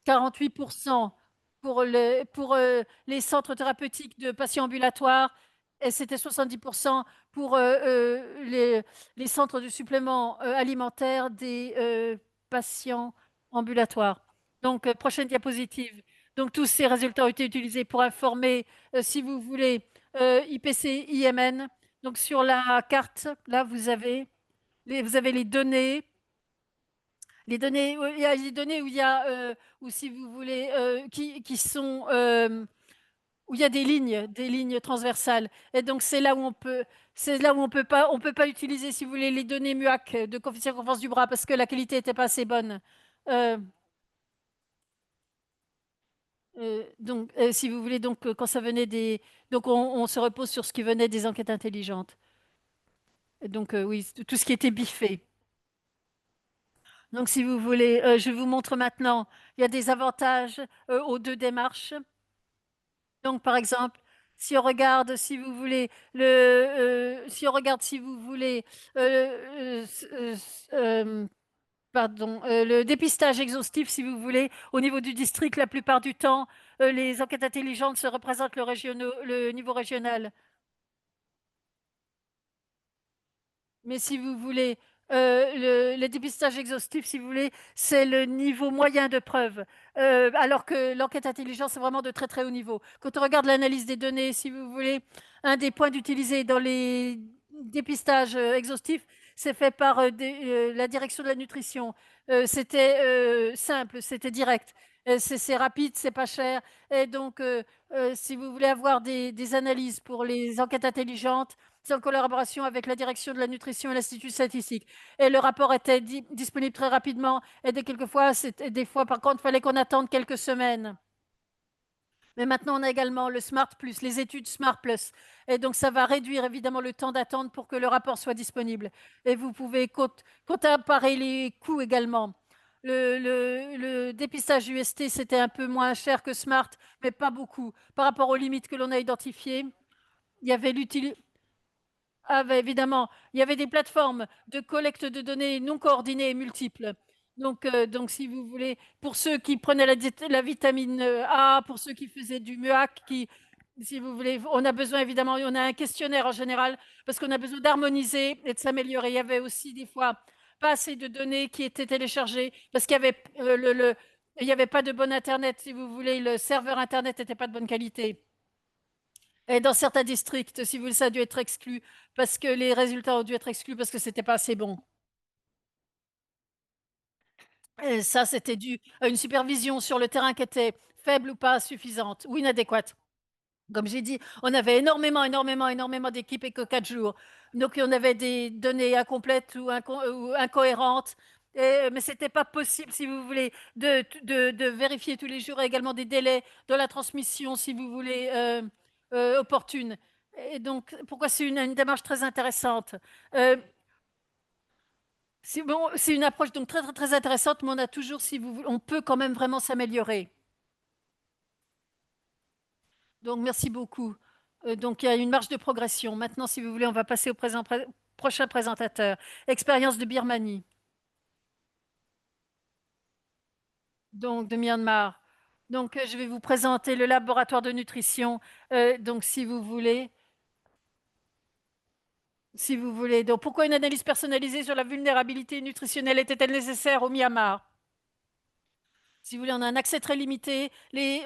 48% pour les centres thérapeutiques de patients ambulatoires et c'était 70% pour les centres de supplément alimentaire des patients ambulatoires. Donc, prochaine diapositive. Donc, tous ces résultats ont été utilisés pour informer, si vous voulez, IPC, IMN. Donc, sur la carte, là, vous avez les données, il y a les données où il y a, où si vous voulez, qui sont, où il y a des lignes transversales. Et donc c'est là où on peut pas utiliser, si vous voulez, les données MUAC de coefficient de confiance du bras parce que la qualité n'était pas assez bonne. Euh, donc, si vous voulez, donc quand ça venait donc on se repose sur ce qui venait des enquêtes intelligentes. Et donc oui, tout ce qui était biffé. Donc, si vous voulez, je vous montre maintenant, il y a des avantages aux deux démarches. Donc, par exemple, si on regarde, si vous voulez, si on regarde, si vous voulez, pardon, le dépistage exhaustif, si vous voulez, au niveau du district, la plupart du temps, les enquêtes intelligentes se représentent le niveau régional. Mais si vous voulez, le dépistage exhaustif, si vous voulez, c'est le niveau moyen de preuve, alors que l'enquête intelligence, c'est vraiment de très très haut niveau. Quand on regarde l'analyse des données, si vous voulez, un des points d'utiliser dans les dépistages exhaustifs, c'est fait par la direction de la nutrition. C'était simple, c'était direct. C'est rapide, c'est pas cher. Et donc, si vous voulez avoir des analyses pour les enquêtes intelligentes, c'est en collaboration avec la direction de la nutrition et l'Institut statistique. Et le rapport était disponible très rapidement. Et des fois, par contre, il fallait qu'on attende quelques semaines. Mais maintenant, on a également le Smart Plus, les études Smart Plus. Et donc, ça va réduire évidemment le temps d'attente pour que le rapport soit disponible. Et vous pouvez comparer les coûts également. le dépistage UST, c'était un peu moins cher que Smart, mais pas beaucoup. Par rapport aux limites que l'on a identifiées, il y avait l'utilité. Ah bah, évidemment, il y avait des plateformes de collecte de données non coordonnées et multiples. Donc si vous voulez, pour ceux qui prenaient la vitamine A, pour ceux qui faisaient du MUAC, si vous voulez, on a besoin évidemment, on a un questionnaire en général, parce qu'on a besoin d'harmoniser et de s'améliorer. Il y avait aussi des fois pas assez de données qui étaient téléchargées, parce qu'il y avait il n'y avait pas de bon Internet, si vous voulez, le serveur Internet n'était pas de bonne qualité. Et dans certains districts, si vous voulez, ça a dû être exclu parce que les résultats ont dû être exclus parce que c'était pas assez bon. Et ça, c'était dû à une supervision sur le terrain qui était faible ou pas suffisante ou inadéquate. Comme j'ai dit, on avait énormément d'équipes et que 4 jours. Donc, on avait des données incomplètes ou incohérentes. Mais ce n'était pas possible, si vous voulez, de vérifier tous les jours et également des délais de la transmission, si vous voulez, opportune. Et donc, pourquoi c'est une démarche très intéressante. Euh, bon, c'est une approche donc très intéressante, mais on a toujours, si vous voulez, on peut quand même vraiment s'améliorer. Donc, merci beaucoup. Donc, il y a une marge de progression. Maintenant, si vous voulez, on va passer au prochain présentateur. Expérience de Birmanie, donc de Myanmar. Donc, je vais vous présenter le laboratoire de nutrition. Donc, si vous voulez. Donc, pourquoi une analyse personnalisée sur la vulnérabilité nutritionnelle était-elle nécessaire au Myanmar? Si vous voulez, on a un accès très limité.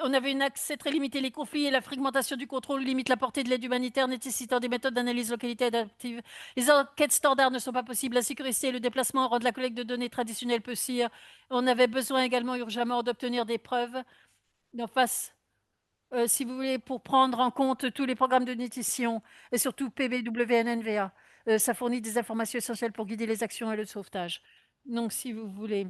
On avait un accès très limité. Les conflits et la fragmentation du contrôle limitent la portée de l'aide humanitaire, nécessitant des méthodes d'analyse localité adaptives. Les enquêtes standards ne sont pas possibles. La sécurité et le déplacement rendent la collecte de données traditionnelle possible. On avait besoin également urgemment d'obtenir des preuves d'en face, si vous voulez, pour prendre en compte tous les programmes de nutrition et surtout PBWNNVA. Ça fournit des informations essentielles pour guider les actions et le sauvetage. Donc, si vous voulez.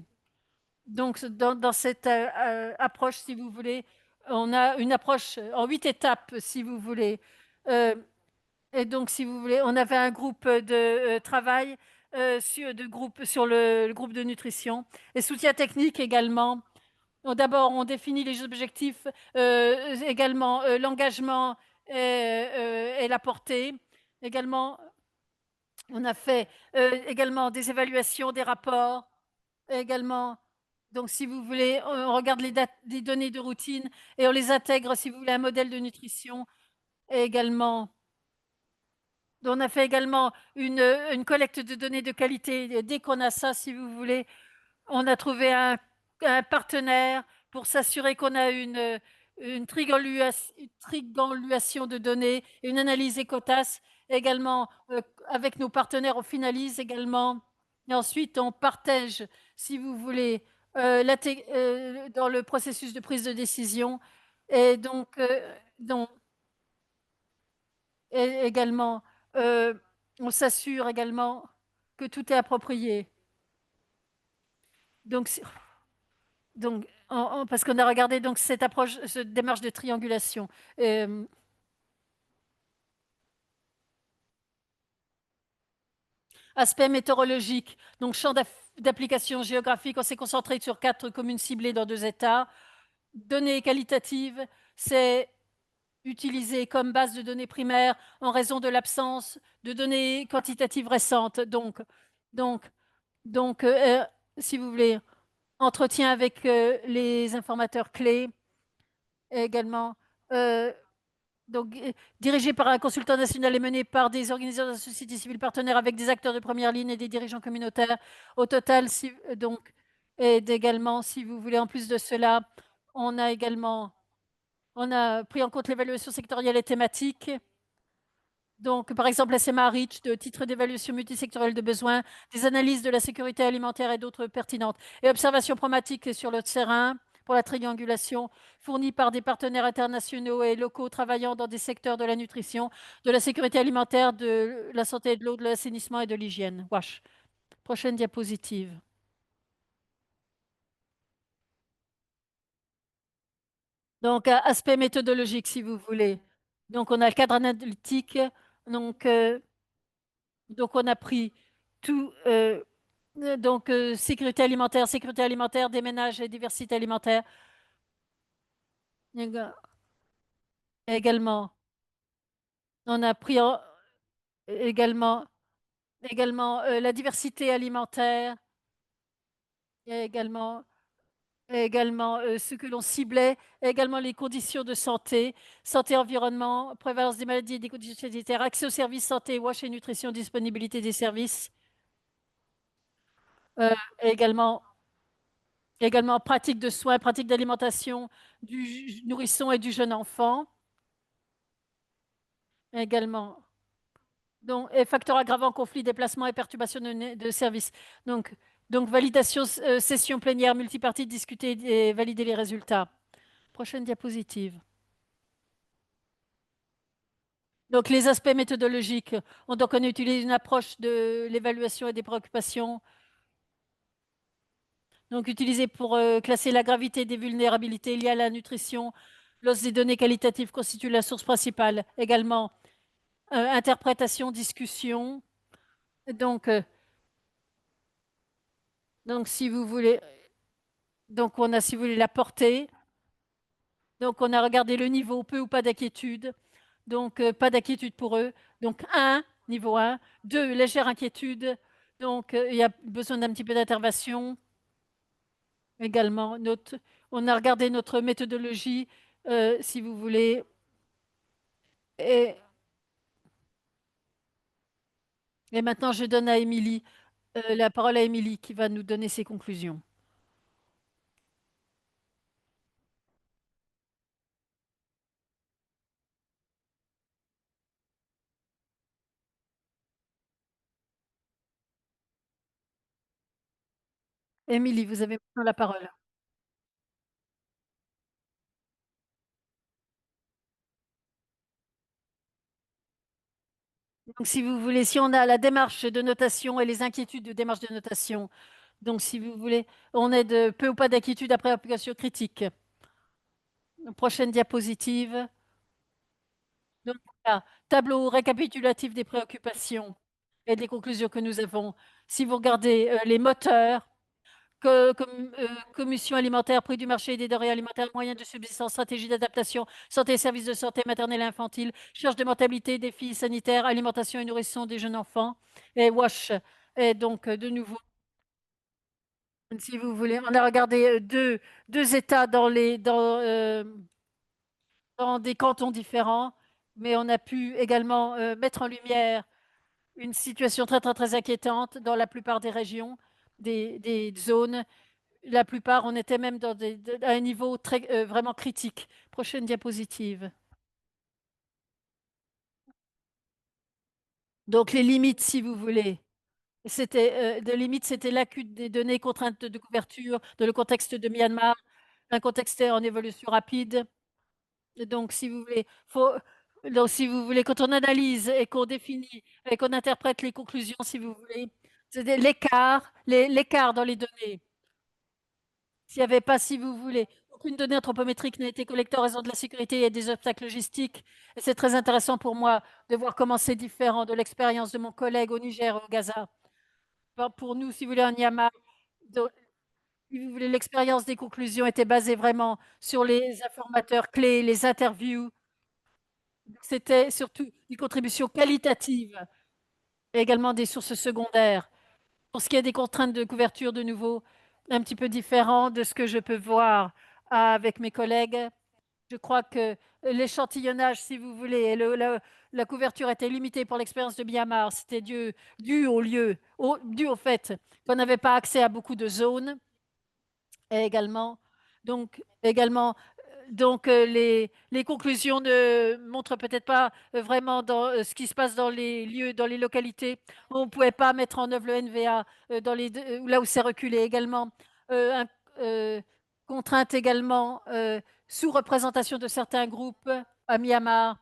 Donc, dans cette approche, si vous voulez, on a une approche en 8 étapes, si vous voulez. Euh, et donc, si vous voulez, on avait un groupe de travail sur le groupe de nutrition et soutien technique également. D'abord, on définit les objectifs, également l'engagement et la portée. Également, on a fait également des évaluations, des rapports également. Donc, si vous voulez, on regarde les données de routine et on les intègre, si vous voulez, à un modèle de nutrition. Et également, on a fait également une collecte de données de qualité. Dès qu'on a ça, si vous voulez, on a trouvé un partenaire pour s'assurer qu'on a une triangulation de données, une analyse ECOTAS. Également, avec nos partenaires, on finalise également. Et ensuite, on partage, si vous voulez, dans le processus de prise de décision. Et donc, et également, euh, on s'assure également que tout est approprié. Donc, parce qu'on a regardé donc cette approche, cette démarche de triangulation. Euh, Aspect météorologique, donc champ d'application géographique, on s'est concentré sur 4 communes ciblées dans 2 États. Données qualitatives, c'est utilisé comme base de données primaires en raison de l'absence de données quantitatives récentes. Donc, donc, si vous voulez, entretien avec les informateurs clés également. Euh, Dirigé par un consultant national et mené par des organisations de la société civile partenaires avec des acteurs de première ligne et des dirigeants communautaires. Au total, et également, si vous voulez, en plus de cela, on a pris en compte l'évaluation sectorielle et thématique. Donc, par exemple, la SMA REACH, de titre d'évaluation multisectorielle de besoins, des analyses de la sécurité alimentaire et d'autres pertinentes. Et observations pragmatiques sur le terrain pour la triangulation, fournies par des partenaires internationaux et locaux travaillant dans des secteurs de la nutrition, de la sécurité alimentaire, de la santé et de l'eau, de l'assainissement et de l'hygiène. Wesh. Prochaine diapositive. Donc, aspect méthodologique, si vous voulez. Donc, on a le cadre analytique. Donc, donc on a pris tout. Donc, sécurité alimentaire, des ménages et diversité alimentaire. Éga- Également, on a pris également, la diversité alimentaire, et également ce que l'on ciblait, également les conditions de santé, santé, environnement, prévalence des maladies et des conditions sanitaires, accès aux services santé, wash et nutrition, disponibilité des services, euh, également, également pratique de soins, pratique d'alimentation du nourrisson et du jeune enfant, également. Donc, et facteurs aggravants, conflits, déplacements et perturbations de services. Donc, validation, session plénière, multipartite, discuter et valider les résultats. Prochaine diapositive. Donc, les aspects méthodologiques. On utilise une approche de l'évaluation et des préoccupations. Donc, utilisée pour classer la gravité des vulnérabilités liées à la nutrition. L'os des données qualitatives constitue la source principale. Également, interprétation, discussion. Donc, euh, si vous voulez, on a, si vous voulez, la portée. Donc, on a regardé le niveau, peu ou pas d'inquiétude. Donc, pas d'inquiétude pour eux. Donc, niveau 1. 2, légère inquiétude. Donc, il y a besoin d'un petit peu d'intervention. Également, on a regardé notre méthodologie, si vous voulez. Et, maintenant, je donne à Émilie, la parole à Émilie qui va nous donner ses conclusions. Émilie, vous avez maintenant la parole. Donc, si vous voulez, si on a la démarche de notation et les inquiétudes de démarche de notation, donc si vous voulez, on est de peu ou pas d'inquiétude après application critique. Prochaine diapositive. Donc, voilà, tableau récapitulatif des préoccupations et des conclusions que nous avons. Si vous regardez les moteurs, commission alimentaire, prix du marché des denrées alimentaires, moyens de subsistance, stratégie d'adaptation, santé et services de santé maternelle et infantile, charge de mortalité, défis sanitaires, alimentation et nourrisson des jeunes enfants, et WASH. Et donc, de nouveau, si vous voulez, on a regardé deux États dans des cantons différents, mais on a pu également mettre en lumière une situation très, très, très inquiétante dans la plupart des régions, des zones. La plupart, on était même à un niveau très, vraiment critique. Prochaine diapositive. Donc, les limites, si vous voulez. C'était l'acute des données, contraintes de couverture, de le contexte de Myanmar, un contexte en évolution rapide. Donc, si vous voulez, quand on analyse et qu'on définit et qu'on interprète les conclusions, si vous voulez, c'est l'écart dans les données. S'il n'y avait pas, si vous voulez, aucune donnée anthropométrique n'a été collectée en raison de la sécurité et des obstacles logistiques. Et c'est très intéressant pour moi de voir comment c'est différent de l'expérience de mon collègue au Niger et au Gaza. Pour nous, si vous voulez, en Myanmar, donc, si vous voulez, l'expérience des conclusions était basée vraiment sur les informateurs clés, les interviews. C'était surtout des contributions qualitatives et également des sources secondaires. Pour ce qui est des contraintes de couverture, de nouveau, un petit peu différent de ce que je peux voir avec mes collègues. Je crois que l'échantillonnage, si vous voulez, et la couverture était limitée pour l'expérience de Myanmar. C'était dû au fait qu'on n'avait pas accès à beaucoup de zones. Et également, les conclusions ne montrent peut-être pas vraiment dans ce qui se passe dans les lieux, dans les localités. On ne pouvait pas mettre en œuvre le NVA là où c'est reculé également. Euh, un- euh, Contrainte également, sous-représentation de certains groupes à Myanmar.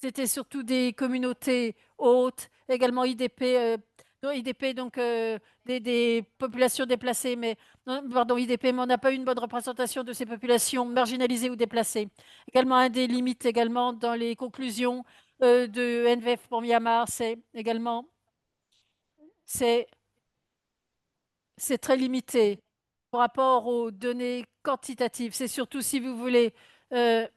C'était surtout des communautés hautes, également IDP, non, IDP donc des populations déplacées, mais non, pardon, IDP, mais on n'a pas eu une bonne représentation de ces populations marginalisées ou déplacées. Également, un des limites également dans les conclusions de NVF pour Myanmar, c'est c'est très limité par rapport aux données quantitatives. C'est surtout, si vous voulez, euh,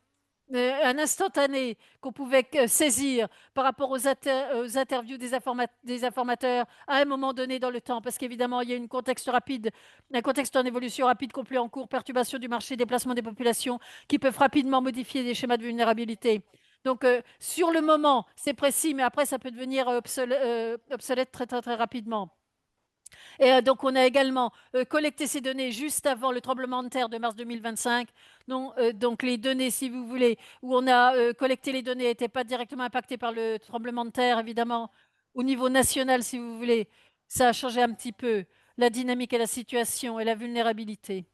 un instantané qu'on pouvait saisir par rapport aux interviews des informateurs à un moment donné dans le temps, parce qu'évidemment, il y a une contexte rapide, un contexte en évolution rapide, complet en cours, perturbation du marché, déplacement des populations qui peuvent rapidement modifier des schémas de vulnérabilité. Donc, sur le moment, c'est précis, mais après, ça peut devenir obsolète très, très, très rapidement. Et donc, on a également collecté ces données juste avant le tremblement de terre de mars 2025. Donc, les données, si vous voulez, où on a collecté les données n'étaient pas directement impactées par le tremblement de terre, évidemment. Au niveau national, si vous voulez, ça a changé un petit peu la dynamique et la situation et la vulnérabilité.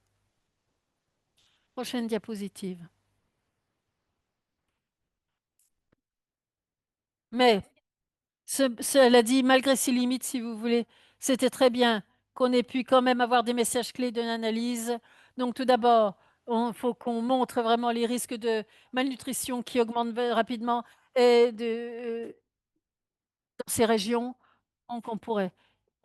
Prochaine diapositive. Mais cela dit, malgré ses limites, si vous voulez, c'était très bien qu'on ait pu quand même avoir des messages clés de l'analyse. Donc, tout d'abord, il faut qu'on montre vraiment les risques de malnutrition qui augmentent rapidement et dans ces régions. Donc,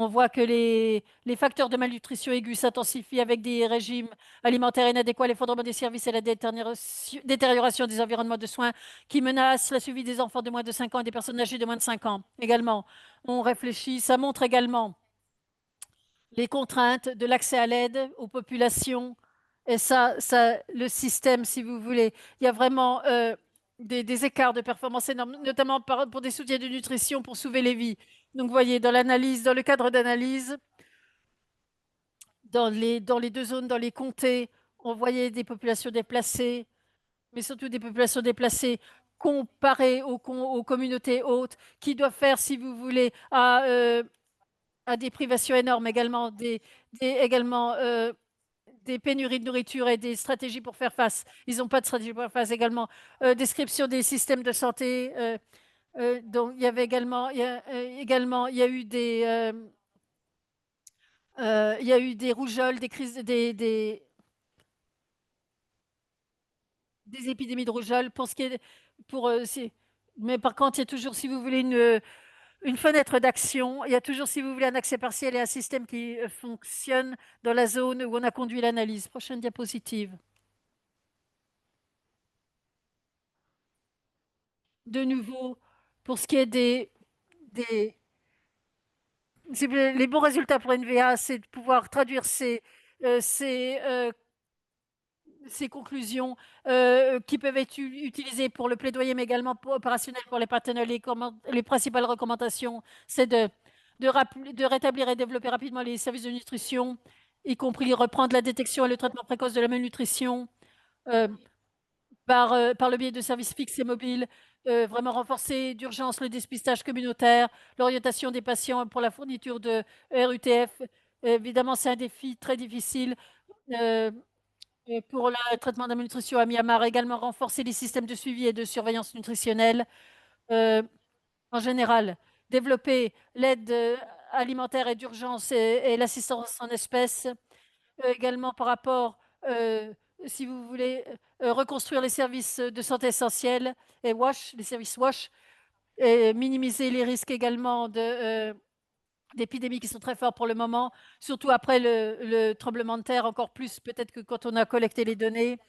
on voit que les facteurs de malnutrition aiguë s'intensifient avec des régimes alimentaires inadéquats, l'effondrement des services et la détérioration des environnements de soins qui menacent la survie des enfants de moins de 5 ans et des personnes âgées de moins de 5 ans. Également, on réfléchit, ça montre également les contraintes de l'accès à l'aide aux populations. Et le système, si vous voulez, il y a vraiment des écarts de performance énormes, notamment pour des soutiens de nutrition pour sauver les vies. Donc, vous voyez, dans l'analyse, dans le cadre d'analyse, dans les deux zones, dans les comtés, on voyait des populations déplacées, mais surtout des populations déplacées comparées aux communautés hautes, qui doivent faire, si vous voulez, à des privations énormes également, également des pénuries de nourriture et des stratégies pour faire face. Ils n'ont pas de stratégie pour faire face également. Description des systèmes de santé. Donc, il y avait également, il y a eu des rougeoles, des crises, des épidémies de rougeole. Pour ce qui est, mais par contre, il y a toujours, si vous voulez, une fenêtre d'action. Il y a toujours, si vous voulez, un accès partiel et un système qui fonctionne dans la zone où on a conduit l'analyse. Prochaine diapositive. De nouveau, pour ce qui est des, les bons résultats pour NVA, c'est de pouvoir traduire euh, ces, euh, ces conclusions qui peuvent être utilisées pour le plaidoyer, mais également opérationnel pour les partenaires. Les principales recommandations, c'est de rétablir et développer rapidement les services de nutrition, y compris reprendre la détection et le traitement précoce de la malnutrition. euh, par le biais de services fixes et mobiles, vraiment renforcer d'urgence le dépistage communautaire, l'orientation des patients pour la fourniture de RUTF. Évidemment, c'est un défi très difficile. euh, et pour le traitement de la malnutrition à Myanmar, également renforcer les systèmes de suivi et de surveillance nutritionnelle. Euh, en général, développer l'aide alimentaire et d'urgence et l'assistance en espèces également par rapport, si vous voulez, reconstruire les services de santé essentiels et WASH, les services WASH, et minimiser les risques également d'épidémies qui sont très forts pour le moment, surtout après le tremblement de terre, encore plus peut-être que quand on a collecté les données.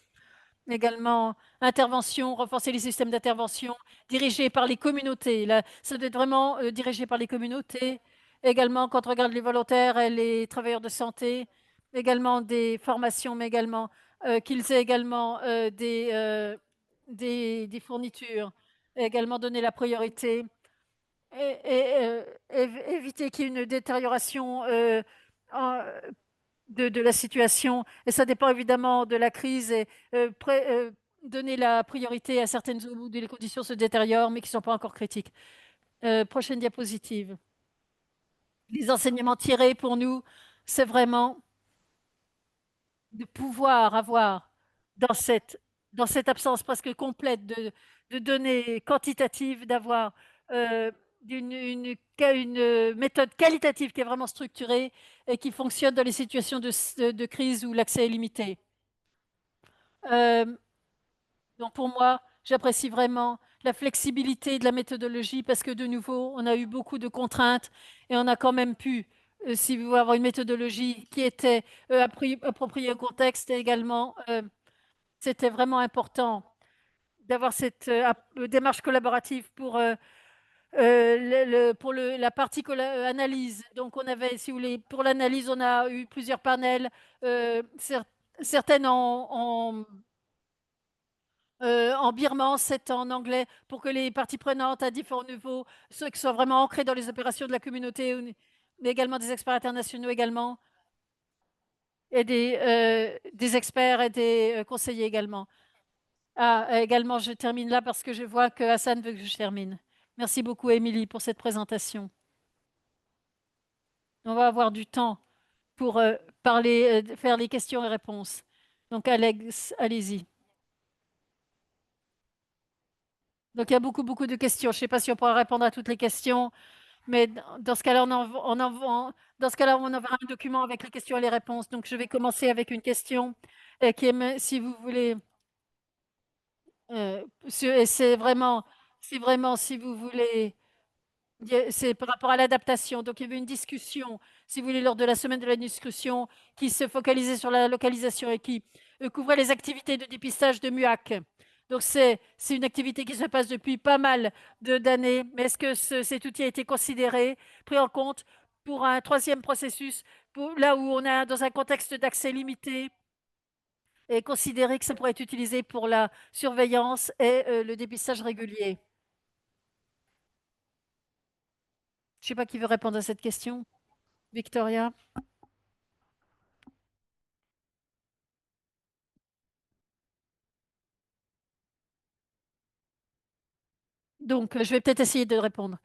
Également, intervention, renforcer les systèmes d'intervention dirigés par les communautés. Là, ça doit être vraiment dirigé par les communautés. Également, quand on regarde les volontaires et les travailleurs de santé, également des formations, mais également qu'ils aient également des fournitures. Également donner la priorité et éviter qu'il y ait une détérioration en- de la situation. Et ça dépend évidemment de la crise et donner la priorité à certaines zones où les conditions se détériorent, mais qui ne sont pas encore critiques. Prochaine diapositive. Les enseignements tirés pour nous, c'est vraiment de pouvoir avoir dans cette absence presque complète de données quantitatives, d'avoir une méthode qualitative qui est vraiment structurée et qui fonctionne dans les situations de crise où l'accès est limité. Euh, donc pour moi, j'apprécie vraiment la flexibilité de la méthodologie parce que de nouveau, on a eu beaucoup de contraintes et on a quand même pu si vous voulez avoir une méthodologie qui était appropriée au contexte et également, c'était vraiment important d'avoir cette démarche collaborative pour, la partie analyse. Donc, on avait, si vous voulez, pour l'analyse, on a eu plusieurs panels, certaines en birman, c'est en anglais, pour que les parties prenantes à différents niveaux soient vraiment ancrées dans les opérations de la communauté, mais également des experts internationaux également, et des experts et des conseillers également. Ah, également, je termine là parce que je vois que Hassan veut que je termine. Merci beaucoup, Émilie, pour cette présentation. On va avoir du temps pour parler, faire les questions et réponses. Donc, Alex, allez-y. Donc, il y a beaucoup, beaucoup de questions. Je ne sais pas si on pourra répondre à toutes les questions, mais dans ce cas-là, dans ce cas-là, on enverra un document avec les questions et les réponses. Donc, je vais commencer avec une question qui est, si vous voulez, et c'est vraiment, si vous voulez, c'est par rapport à l'adaptation. Donc, il y avait une discussion, si vous voulez, lors de la semaine de la discussion, qui se focalisait sur la localisation et qui couvrait les activités de dépistage de MUAC. Donc, c'est une activité qui se passe depuis pas mal d'années. Mais est-ce que cet outil a été considéré, pris en compte pour un troisième processus, là où on est dans un contexte d'accès limité, et considéré que ça pourrait être utilisé pour la surveillance et le dépistage régulier? Je ne sais pas qui veut répondre à cette question. Victoria? Donc, je vais peut-être essayer de répondre.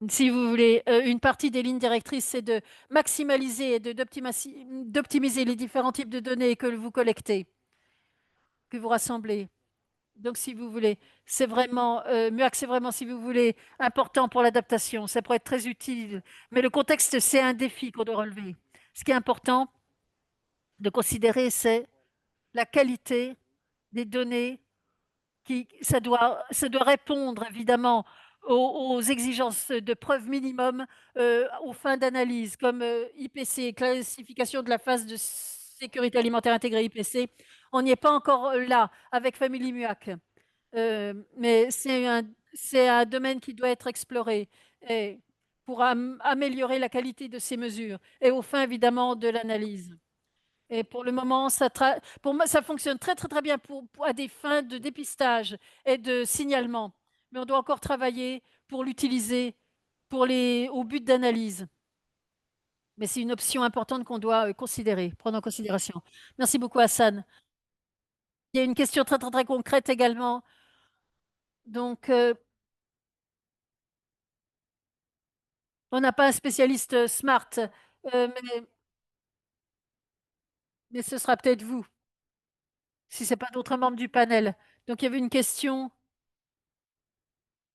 Si vous voulez, une partie des lignes directrices, c'est de maximaliser et d'optimiser les différents types de données que vous collectez, que vous rassemblez. Donc, si vous voulez, c'est vraiment, MUAC, c'est vraiment, si vous voulez, important pour l'adaptation. Ça pourrait être très utile, mais le contexte, c'est un défi qu'on doit relever. Ce qui est important de considérer, c'est la qualité des données ça doit répondre évidemment aux exigences de preuve minimum aux fins d'analyse, comme IPC, classification de la phase de sécurité alimentaire intégrée IPC. On n'y est pas encore là avec Family MUAC, mais c'est un domaine qui doit être exploré et pour améliorer la qualité de ces mesures et aux fins évidemment de l'analyse. Et pour le moment, pour moi, ça fonctionne très, très, très bien à des fins de dépistage et de signalement. Mais on doit encore travailler pour l'utiliser au but d'analyse. Mais c'est une option importante qu'on doit considérer, prendre en considération. Merci beaucoup, Hassan. Il y a une question très, très, très concrète également. Donc, on n'a pas un spécialiste smart, mais ce sera peut-être vous, si ce n'est pas d'autres membres du panel. Donc, il y avait une question.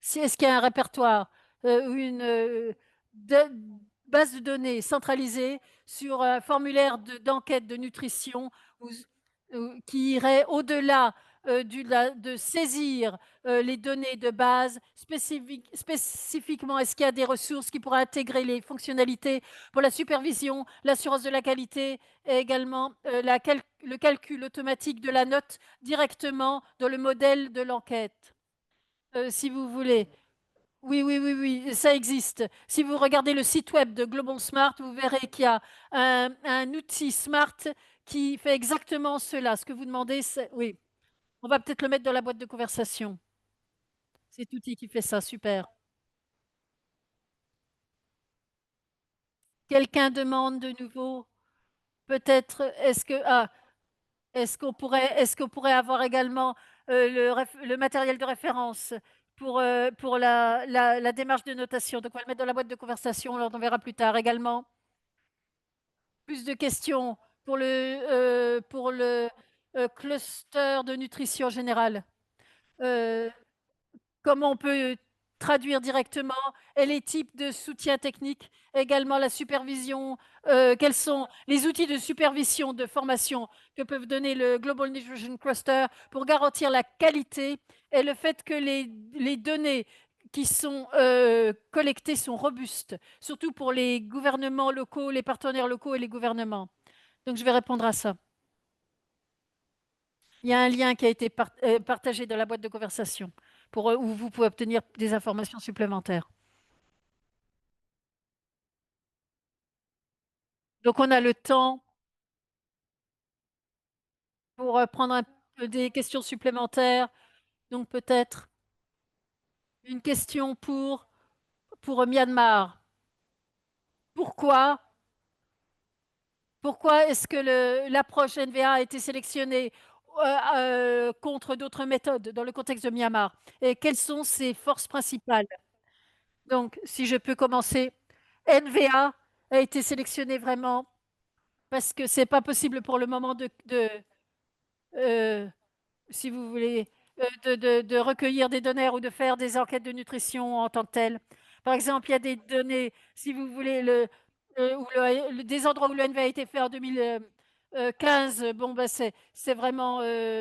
Si est-ce qu'il y a un répertoire ou une base de données centralisée sur un formulaire d'enquête de nutrition qui irait au-delà de saisir les données de base spécifiquement, est-ce qu'il y a des ressources qui pourraient intégrer les fonctionnalités pour la supervision, l'assurance de la qualité et également le calcul automatique de la note directement dans le modèle de l'enquête? Si vous voulez. Oui, oui, oui, oui, ça existe. Si vous regardez le site web de Global Smart, vous verrez qu'il y a un outil Smart qui fait exactement cela. Ce que vous demandez, c'est... Oui, on va peut-être le mettre dans la boîte de conversation. Cet outil qui fait ça, super. Quelqu'un demande de nouveau, peut-être, est-ce qu'on pourrait avoir également le matériel de référence pour la démarche de notation? Donc, on va le mettre dans la boîte de conversation, on verra plus tard également. Plus de questions pour le cluster de nutrition générale. Euh, Comment on peut traduire directement et les types de soutien technique, également la supervision, quels sont les outils de supervision de formation que peuvent donner le Global Nutrition Cluster pour garantir la qualité et le fait que les données qui sont collectés sont robustes, surtout pour les gouvernements locaux, les partenaires locaux et les gouvernements. Donc, je vais répondre à ça. Il y a un lien qui a été partagé dans la boîte de conversation où vous pouvez obtenir des informations supplémentaires. Donc, on a le temps pour prendre un peu des questions supplémentaires. Donc, peut-être une question pour Myanmar. Pourquoi, pourquoi est-ce que l'approche NVA a été sélectionnée contre d'autres méthodes dans le contexte de Myanmar? Et quelles sont ses forces principales? Donc, si je peux commencer, NVA a été sélectionné vraiment parce que c'est pas possible pour le moment euh, si vous voulez, de recueillir des données ou de faire des enquêtes de nutrition en tant que telles. Par exemple, il y a des données, si vous voulez, des endroits où l'ONV a été fait en 2015, bon, ben c'est vraiment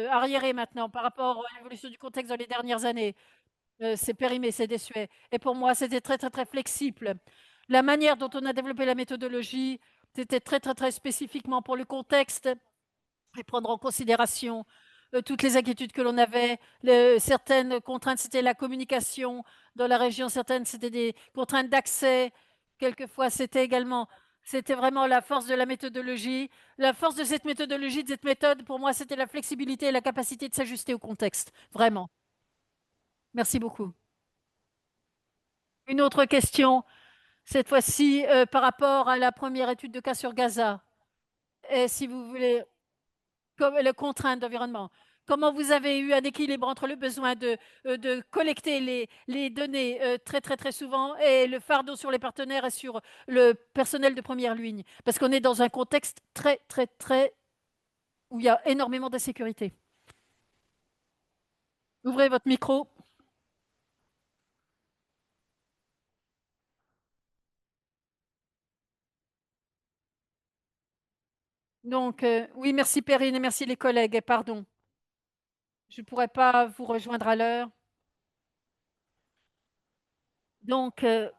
arriéré maintenant par rapport à l'évolution du contexte dans les dernières années. C'est périmé, c'est désuet. Et pour moi, c'était très, très, très flexible. La manière dont on a développé la méthodologie, c'était très, très, très spécifiquement pour le contexte et prendre en considération toutes les inquiétudes que l'on avait. Certaines contraintes, c'était la communication dans la région, certaines, c'était des contraintes d'accès. Quelquefois, c'était vraiment la force de la méthodologie. La force de cette méthodologie, de cette méthode, pour moi, c'était la flexibilité et la capacité de s'ajuster au contexte. Vraiment. Merci beaucoup. Une autre question, cette fois-ci, par rapport à la première étude de cas sur Gaza. Et si vous voulez, comme les contraintes d'environnement. Comment vous avez eu un équilibre entre le besoin de collecter les données très, très, très souvent et le fardeau sur les partenaires et sur le personnel de première ligne? Parce qu'on est dans un contexte très, très, très où il y a énormément d'insécurité. Ouvrez votre micro. Donc, oui, merci Perrine et merci les collègues. Et pardon, je ne pourrais pas vous rejoindre à l'heure. Donc, il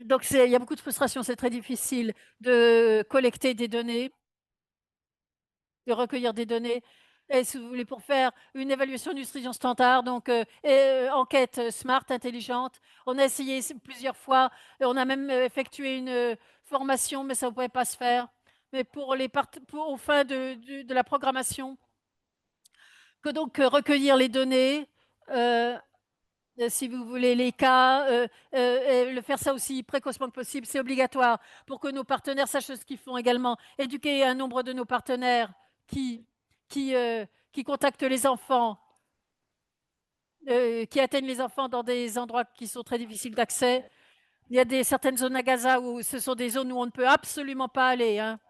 y a beaucoup de frustration, c'est très difficile de collecter des données, de recueillir des données. Et si vous voulez, pour faire une évaluation de nutrition standard, donc enquête smart, intelligente, on a essayé plusieurs fois, et on a même effectué une formation, mais ça ne pouvait pas se faire. Mais aux fins de la programmation, que donc recueillir les données, euh, si vous voulez, les cas, et le faire ça aussi précocement que possible, c'est obligatoire pour que nos partenaires sachent ce qu'ils font également. Éduquer un nombre de nos partenaires qui, qui, euh, qui contactent les enfants, qui atteignent les enfants dans des endroits qui sont très difficiles d'accès. Il y a certaines zones à Gaza où ce sont des zones où on ne peut absolument pas aller, hein.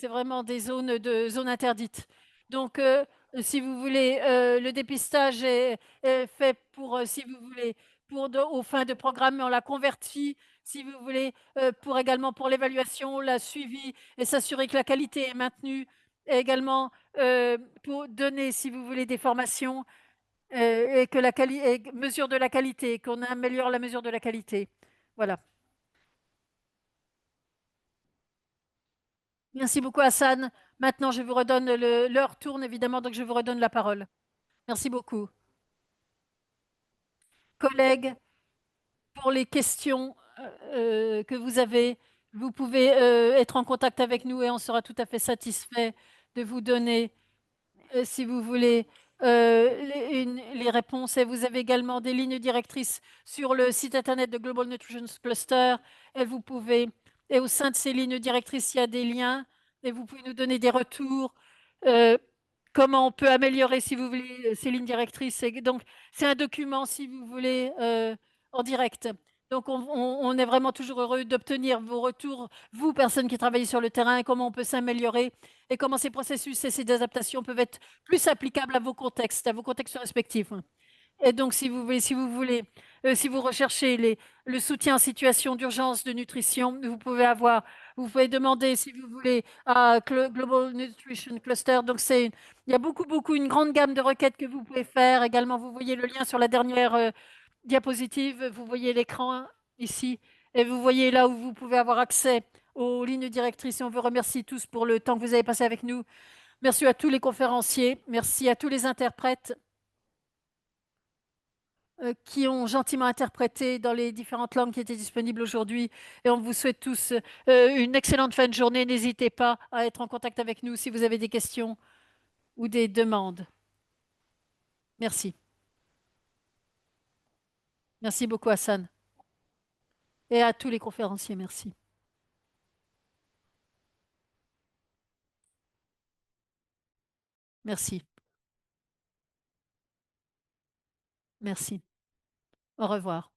C'est vraiment des zones interdites. Donc, si vous voulez, le dépistage est fait pour, si vous voulez, aux fins de programme, on l'a converti, si vous voulez, également pour l'évaluation, la suivi et s'assurer que la qualité est maintenue, et également pour donner, si vous voulez, des formations et que mesure de la qualité, qu'on améliore la mesure de la qualité. Voilà. Merci beaucoup, Hassan. Maintenant, je vous redonne l'heure tourne évidemment, donc je vous redonne la parole. Merci beaucoup. Collègues, pour les questions que vous avez, vous pouvez être en contact avec nous et on sera tout à fait satisfait de vous donner si vous voulez, les réponses. Et vous avez également des lignes directrices sur le site internet de Global Nutrition Cluster. Et vous pouvez, et au sein de ces lignes directrices, il y a des liens et vous pouvez nous donner des retours. euh, Comment on peut améliorer, si vous voulez, ces lignes directrices. Et donc, c'est un document, si vous voulez, en direct. Donc, on est vraiment toujours heureux d'obtenir vos retours, vous, personnes qui travaillez sur le terrain, et comment on peut s'améliorer et comment ces processus et ces adaptations peuvent être plus applicables à vos contextes respectifs. Et donc si vous recherchez le soutien en situation d'urgence de nutrition, vous pouvez demander si vous voulez à Global Nutrition Cluster. Donc il y a beaucoup, une grande gamme de requêtes que vous pouvez faire. Également, vous voyez le lien sur la dernière diapositive. Vous voyez l'écran ici et vous voyez là où vous pouvez avoir accès aux lignes directrices. Et on vous remercie tous pour le temps que vous avez passé avec nous. Merci à tous les conférenciers. Merci à tous les interprètes qui ont gentiment interprété dans les différentes langues qui étaient disponibles aujourd'hui. Et on vous souhaite tous une excellente fin de journée. N'hésitez pas à être en contact avec nous si vous avez des questions ou des demandes. Merci. Merci beaucoup, Hassan. Et à tous les conférenciers, merci. Merci. Merci. Au revoir.